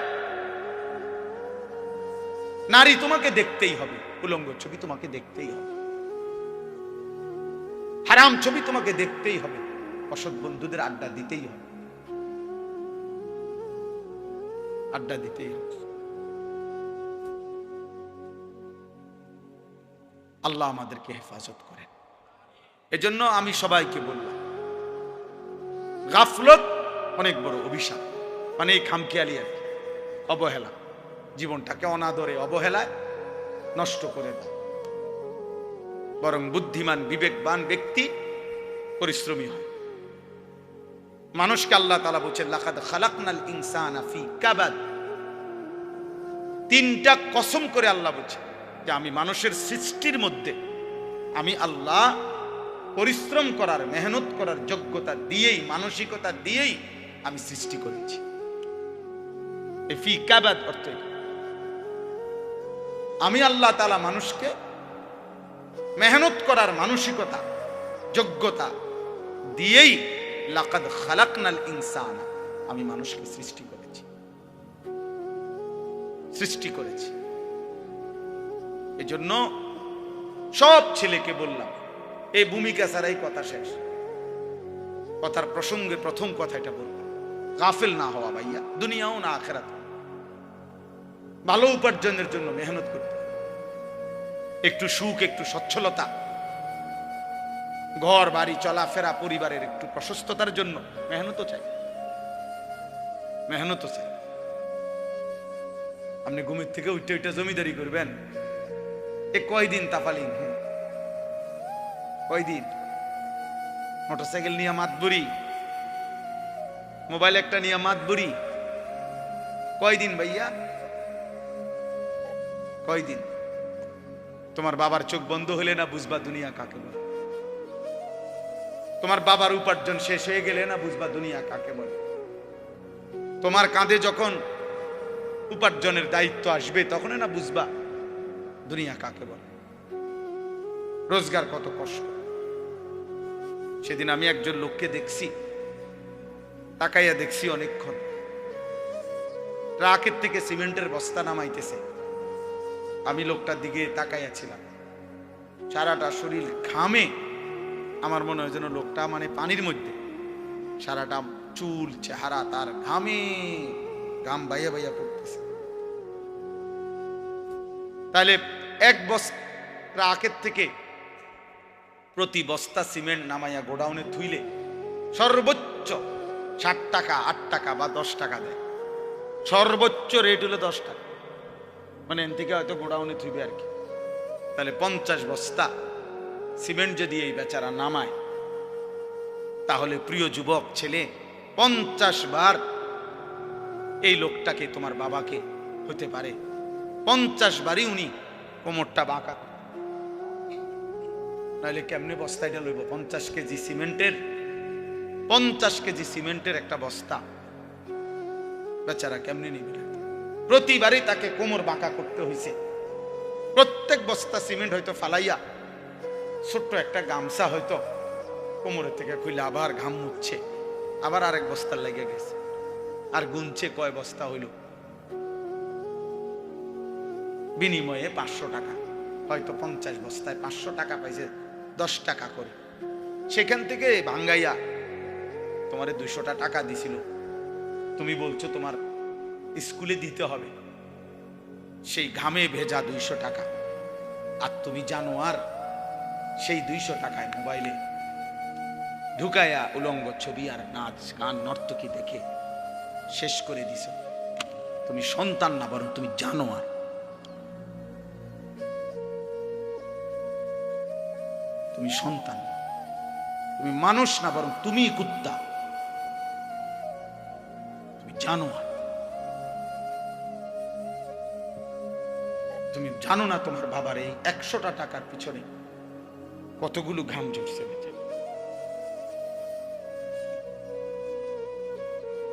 নারী তোমাকে দেখতেই হবে, উলঙ্গ ছবি তোমাকে দেখতেই হবে, হারাম ছবি তোমাকে দেখতেই হবে, অসৎ বন্ধুদের আড্ডা দিতেই হবে, আড্ডা দিতেই হবে। আল্লাহ আমাদেরকে হেফাজত করেন। এজন্য আমি সবাইকে বললাম, গাফলত অনেক বড় অভিশাপ, মানে এই খামখেয়ালি আর কি, অবহেলা, জীবনটাকে অনাদরে অবহেলায় নষ্ট করে দেয়। বরং বুদ্ধিমান বিবেকবান ব্যক্তি পরিশ্রমী হয়। মানুষকে আল্লাহ তাআলা বলেছেন, লাকাদ খালাকনাল ইনসানা ফি কাবাদ। 3টা কসম করে আল্লাহ বলছেন যে আমি মানুষের সৃষ্টির মধ্যে আমি আল্লাহ পরিশ্রম করার, মেহনত করার যোগ্যতা দিয়েই, মানসিকতা দিয়েই আমি সৃষ্টি করেছি। এই ফি কাবাদ অর্থ আমি আল্লাহ তাআলা মানুষকে মেহনত করার মানসিকতা, যোগ্যতা দিয়েই লাকাদ খালাকনাল ইনসানা, আমি মানুষকে সৃষ্টি করেছি। এজন্য সব ছেলেকে বললাম, এই ভূমিকা ছাড়াই কথা শেষ। কথার প্রসঙ্গে প্রথম কথা এটা বললাম, গাফেল না হওয়া ভাইয়া, দুনিয়াও না আখিরাত। ভালো উপার্জনের জন্য মেহনত করতে, একটু সুখ, একটু সচ্ছলতা, ঘর বাড়ি চলাফেরা, পরিবারের একটু প্রশস্ততার জন্য মেহনতও চাই। আপনি ঘুমের থেকে উঠে জমিদারি করবেন, এ কয়দিন তাফালিং, কয়দিন মোটরসাইকেল নিয়ে মাতবুরি, মোবাইল একটা নিয়ে মাতবুরি, কয়দিন ভাইয়া, কয়দিন? তোমার বাবার চোখ বন্ধ হলে না বুঝবা দুনিয়া কাকে বলে, তোমার বাবার উপার্জন শেষ হয়ে গেলে না বুঝবা দুনিয়া কাকে বলে। তোমার কাঁধে যখন উপার্জনের দায়িত্ব আসবে তখন না বুঝবা দুনিয়া কাকে বলে, রোজগার কত কষ্ট। সেদিন আমি একজন লোককে দেখছি, তাকাইয়া দেখছি অনেকক্ষণ, ট্রাকের থেকে সিমেন্টের বস্তা নামাইতেছে। আমি লোকটার দিকে তাকাইয়া ছিলাম, সারাটা শরীর ঘামে, আমার মনে হয় যেন লোকটা মানে পানির মধ্যে, সারাটা চুল চেহারা তার ঘামে, ঘাম বাইয়া বাইয়া পড়তেছে। তাহলে এক বস্তা আগের থেকে প্রতি বস্তা সিমেন্ট নামাইয়া গোডাউনে থুইলে সর্বোচ্চ 60 টাকা 8 টাকা বা 10 টাকা দেয়। সর্বোচ্চ রেট হলো 10 টাকা, মানে এন থেকে হয়তো গোডাউনে থুইবে আর কি। তাহলে 50 বস্তা সিমেন্ট যদি এই বেচারা নামায়, তাহলে প্রিয় যুবক ছেলে 50 বার এই লোকটাকে, তোমার বাবাকে হতে পারে 50 বারই উনি কোমরটা বাঁকা। নাহলে কেমনে বস্তাটা লইব? 50 কেজি সিমেন্টের 50 কেজি সিমেন্টের একটা বস্তা বেচারা কেমনে নিবে? প্রতিবারই তাকে কোমর বাঁকা করতে হয়েছে। প্রত্যেক বস্তা সিমেন্ট হয়তো ফালাইয়া ছোট্ট একটা গামছা হয়তো কোমরের থেকে খুলে আবার ঘাম মুছছে, আবার আরেক বস্তার লেগে গেছে, আর গুনছে কয় বস্তা হইল। বিনিময়ে 500 টাকা, হয়তো 50 বস্তায় 500 টাকা পাইছে, 10 টাকা করে। সেখান থেকে ভাঙ্গাইয়া তোমারে 200 টাকা দিছিল, তুমি বলছো তোমার স্কুলে দিতে হবে, সেই ঘামে ভেজা 200 টাকা। আর তুমি জানো আর সেই 200 টাকায় মোবাইলে ঢুকাইয়া উলঙ্গ ছবি আর নাচ গান নর্তকী দেখে শেষ করে দিছ। তুমি সন্তান না, বরং তুমি জানো আর। তুমি সন্তান, তুমি মানুষ না, বরং তুমি কুত্তা, তুমি জানো আর। তুমি জানো না তোমার বাবার এই 100টা টাকার পিছনে কতগুলো ঘাম ঝরছে,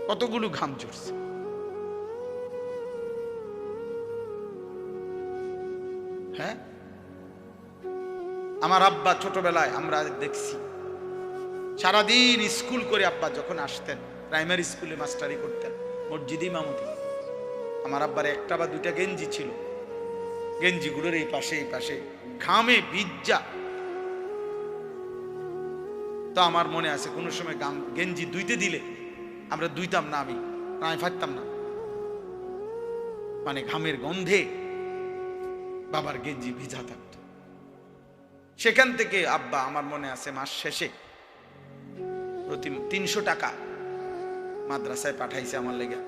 কতগুলো ঘাম ঝরছে। হ্যাঁ, আমার আব্বা ছোটবেলায় আমরা দেখছি সারাদিন স্কুল করে আব্বা যখন আসতেন, প্রাইমারি স্কুলে মাস্টারি করতেন, মসজিদে ইমামতি। আমার আব্বার একটা বা দুইটা গেঞ্জি ছিল, গেঞ্জিগুলোর এই পাশে এই পাশে ঘামে ভিজা। তো আমার মনে আছে কোনো সময় গেঞ্জি ধুইতে দিলে আমরা ধুইতাম না, আমি ফাটতাম না, মানে ঘামের গন্ধে বাবার গেঞ্জি ভিজা থাকতো। সেখান থেকে আব্বা, আমার মনে আছে, মাস শেষে প্রতি 300 টাকা মাদ্রাসায় পাঠাইছে আমার লেগে।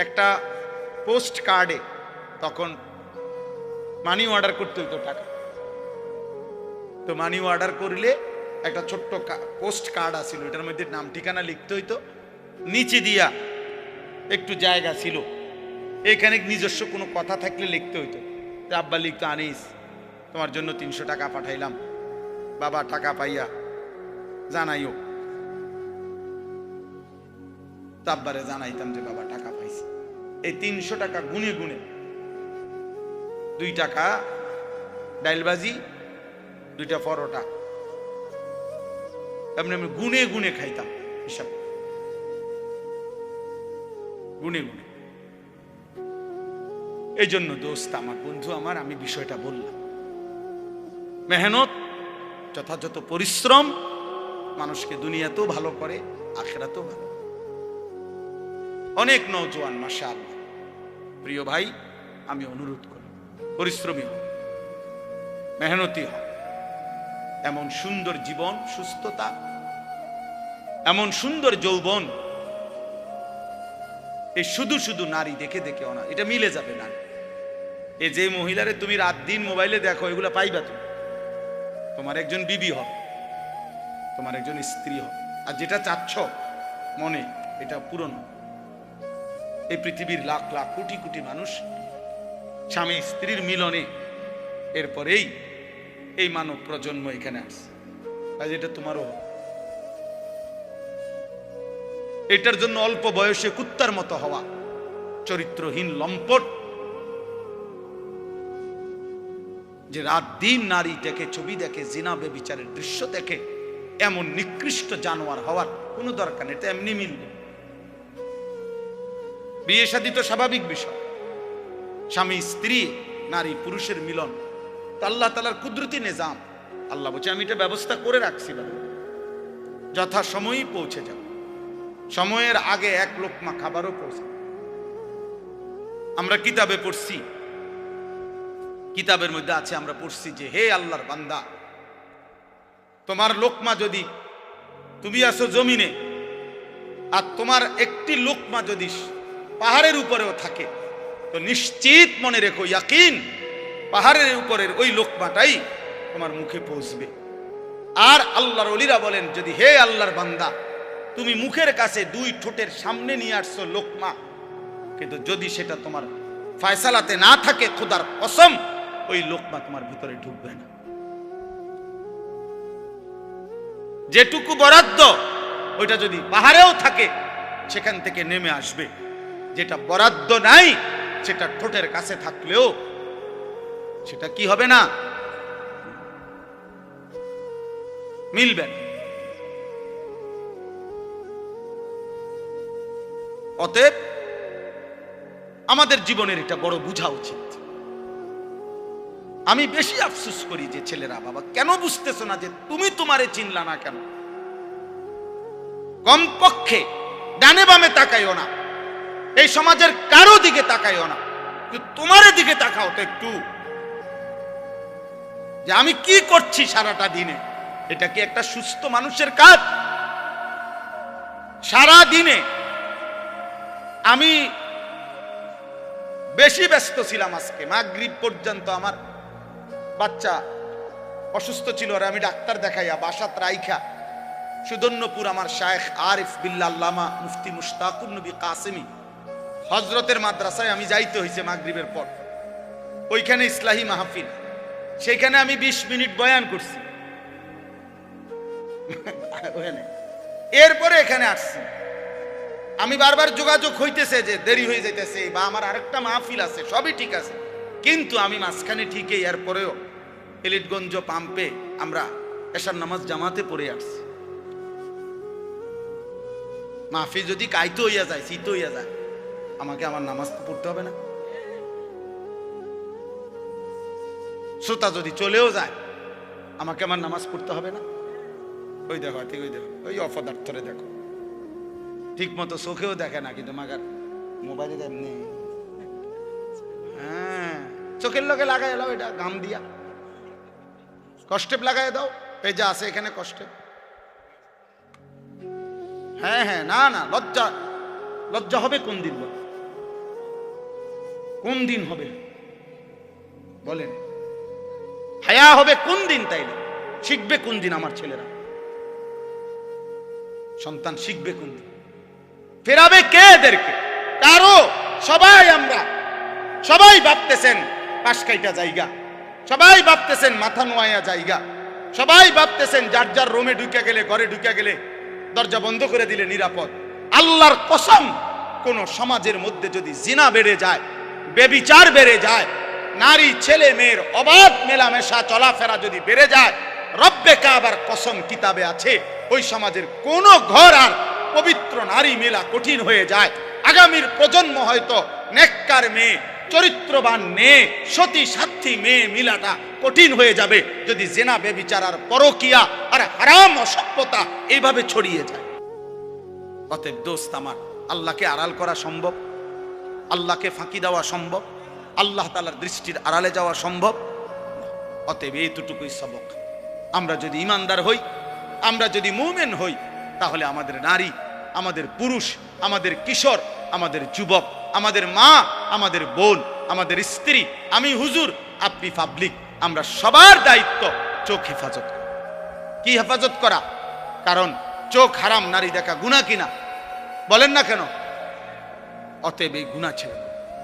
একটা পোস্ট কার্ডে তখন মানি অর্ডার করতে হইতো টাকা, তো মানি অর্ডার করলে একটা ছোট্ট পোস্ট কার্ড আছিল, এটার মধ্যে নাম ঠিকানা লিখতে হইতো, নিচে দিয়া একটু জায়গা ছিল, এখানে নিজস্ব কোনো কথা থাকলে লিখতে হইতো। আব্বা লিখতো, আনিস তোমার জন্য 300 টাকা পাঠাইলাম, বাবা টাকা পাইয়া জানাইও। তো আব্বারে জানাইতাম যে বাবা টাকা পাইছে। এই 300 টাকা গুনে গুনে 2 টাকা ডাইলবাজি, 2টা পরোটা, এমনি আমি গুনে গুনে খাইতাম, হিসাব গুনে গুনে। এই জন্য দোস্ত আমার, বন্ধু আমার, আমি বিষয়টা বললাম, মেহনত, যথাযথ পরিশ্রম মানুষকে দুনিয়াতেও ভালো করে, আখিরাতেও ভালো। অনেক নওজোয়ান মাশাআল্লাহ, প্রিয় ভাই, আমি অনুরোধ করি পরিশ্রমী হোক, মেহনতি হোক। এমন সুন্দর জীবন, সুস্থতা, এমন সুন্দর যৌবন, এই শুধু শুধু নারী দেখে দেখে না, এটা মিলে যাবে না। এই যে মহিলারে তুমি রাত দিন মোবাইলে দেখো, এগুলা পাইবা তুমি, তোমার একজন বিবি হবে, তোমার একজন স্ত্রী হবে। আর যেটা চাচ্ছ মনে, এটা পূরণ। এই পৃথিবীর লাখ লাখ কোটি কোটি মানুষ স্বামী স্ত্রীর মিলনে এরপরেই এই মানব প্রজন্ম এখানে আসছে। আজ এটা তোমারও, এটার জন্য অল্প বয়সে কুত্তার মতো হওয়া, চরিত্রহীন লম্পট, যে রাত দিন নারী দেখে, ছবি দেখে, জিনা বেবিচারের দৃশ্য দেখে, এমন নিকৃষ্ট জানোয়ার হওয়ার কোনো দরকার নেই। এটা এমনি মিলবে। বিয়ে শাদী তো স্বাভাবিক বিষয়, স্বামী স্ত্রী, নারী পুরুষের মিলন, তো আল্লাহ তাআলার কুদরতি নিজাম। আল্লাহ বলছে আমি এটা ব্যবস্থা করে রাখছি, যথা সময়ই পৌঁছে যাও, সময়ের আগে এক লোকমা খাবারও পৌঁছে। আমরা কিতাবে পড়ছি কিতাবের মধ্যে আছে, আমরা পড়ছি যে হে আল্লাহর বান্দা, তোমার লোকমা যদি, তুমি আছো জমিনে আর তোমার একটি লোকমা যদি পাহাড়ের উপরেও থাকে, তো নিশ্চিত মনে রেখো, ইয়াকিন, পাহাড়ের উপরের ওই লোকমাটাই তোমার মুখে পৌঁছবে। আর আল্লাহর ওলিরা বলেন, যদি হে আল্লাহর বান্দা, তুমি মুখের কাছে দুই ঠোঁটের সামনে নিয়ে আসছো লোকমা, কিন্তু যদি সেটা তোমার ফয়সালাতে না থাকে, খোদার কসম ওই লোকমা তোমার ভিতরে ঢুকবে না। যেটুকু বরাদ্দ ওইটা যদি পাহাড়েও থাকে সেখান থেকে নেমে আসবে, যেটা বরাদ্দ নাই সেটা ঠোঁটের কাছে থাকলেও সেটা কি হবে না, মিলবে না। অতএব আমাদের জীবনের এটা বড় বোঝা উচিত। আমি বেশি আফসোস করি যে ছেলেরা, বাবা কেন বুঝতেছো না যে তুমি তোমারে চিনলা না কেন? কমপক্ষে ডানে বামে তাকাইও না, এই সমাজের কারো দিকে তাকাইও না, তোমার দিকে তাকাও তো একটু, যে আমি কি করছি সারাটা দিনে। এটা কি একটা সুস্থ মানুষের কাজ? সারা দিনে আমি বেশি ব্যস্ত ছিলাম, আজকে মাগরিব পর্যন্ত আমার বাচ্চা অসুস্থ ছিল, আর আমি ডাক্তার দেখাইয়া বাসাত রাইখা সুদন্যপুর আমার শায়েখ আরিফ বিল্লাহ আল্লামা মুফতি মুশতাকুর নবী কাসেমি হযরতের মাদ্রাসায় আমি যাইতে হয়েছে মাগরিবের পর। ওইখানে ইসলাহি মাহফিল, সেখানে আমি 20 মিনিট বয়ান করছি, এরপরে এখানে আসছি। আমি বারবার যোগাযোগ হইতেছে যে দেরি হয়ে যাইতেছে, বা আমার আরেকটা মাহফিল আছে, সবই ঠিক আছে, কিন্তু আমি মাঝখানে ঠিকই এরপরেও এলিটগঞ্জ পাম্পে আমরা এশার নামাজ জামাতে পড়ে আসছি। মাহফিল যদি কাইতে হইয়া যায়, শীত হইয়া যায়, আমাকে আমার নামাজ তো পড়তে হবে না? শ্রোতা যদি চলেও যায়, আমাকে আমার নামাজ পড়তে হবে না? ওই দেখো, ঠিক ওই দেখো, ওই অপদার্থরে দেখো, ঠিক মতো চোখেও দেখে না, কিন্তু মাগার মোবাইলে এমনি, হ্যাঁ চোখের লগে লাগাই এলাও, এটা গাম দিয়া কষ্টেপ লাগাই দাও, এই যা আছে এখানে কষ্টেপ। হ্যাঁ হ্যাঁ, না না, লজ্জা, লজ্জা হবে কোন দিন? কোন দিন হবে বলেন? হায়া হবে কোন দিন? তাইলে শিখবে কোন দিন আমার ছেলেরা? সন্তান শিখবে কোন দিন? ফেরাবে কে এদেরকে? কারো। সবাই আমরা, সবাই ভাবতেছেন পাশ কাইটা জায়গা, সবাই ভাবতেছেন মাথা নোয়া জায়গা, সবাই ভাবতেছেন যার যার রুমে ঢুকে গেলে, ঘরে ঢুকে গেলে দরজা বন্ধ করে দিলে নিরাপদ। আল্লাহর কসম, কোন সমাজের মধ্যে যদি জিনা বেড়ে যায়, বেবিচার বেড়ে যায়, নারী ছেলে মেয়ের অবাধ মেলামেশা চলাফেরা যদি বেড়ে যায়, রব্বে কাবার কসম কিতাবে আছে, ওই সমাজের কোন ঘর আর পবিত্র নারী মেলা কঠিন হয়ে যায়। আগামীর প্রজন্ম হয়তো নেককার মেয়ে, চরিত্রবান মেয়ে, সতী সাথী মেয়ে মিলাটা কঠিন হয়ে যাবে যদি জেনা বেবিচার আর পরকিয়া আর হারাম অসভ্যতা এইভাবে ছড়িয়ে যায়। অতএব দোস্ত আমার, আল্লাহকে আড়াল করা সম্ভব? আল্লাহকে ফাঁকি দেওয়া সম্ভব? আল্লাহ তাআলার দৃষ্টির আড়ালে যাওয়া সম্ভব? অতএব এইটুকুই সবক। আমরা যদি ইমানদার হই, আমরা যদি মুমিন হই, তাহলে আমাদের নারী, আমাদের পুরুষ, আমাদের কিশোর, আমাদের যুবক, আমাদের মা, আমাদের বোন, আমাদের স্ত্রী, আমি হুজুর, আপনি পাবলিক, আমরা সবার দায়িত্ব চোখ হেফাজত করা। কি হেফাজত করা? কারণ চোখ হারাম নারী দেখা গুনাহ কিনা? বলেন না কেন? অতএব এই গুনাহ ছেড়ে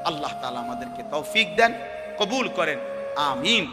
আল্লাহ তাআলা আমাদেরকে তৌফিক দেন, কবুল করেন, আমিন।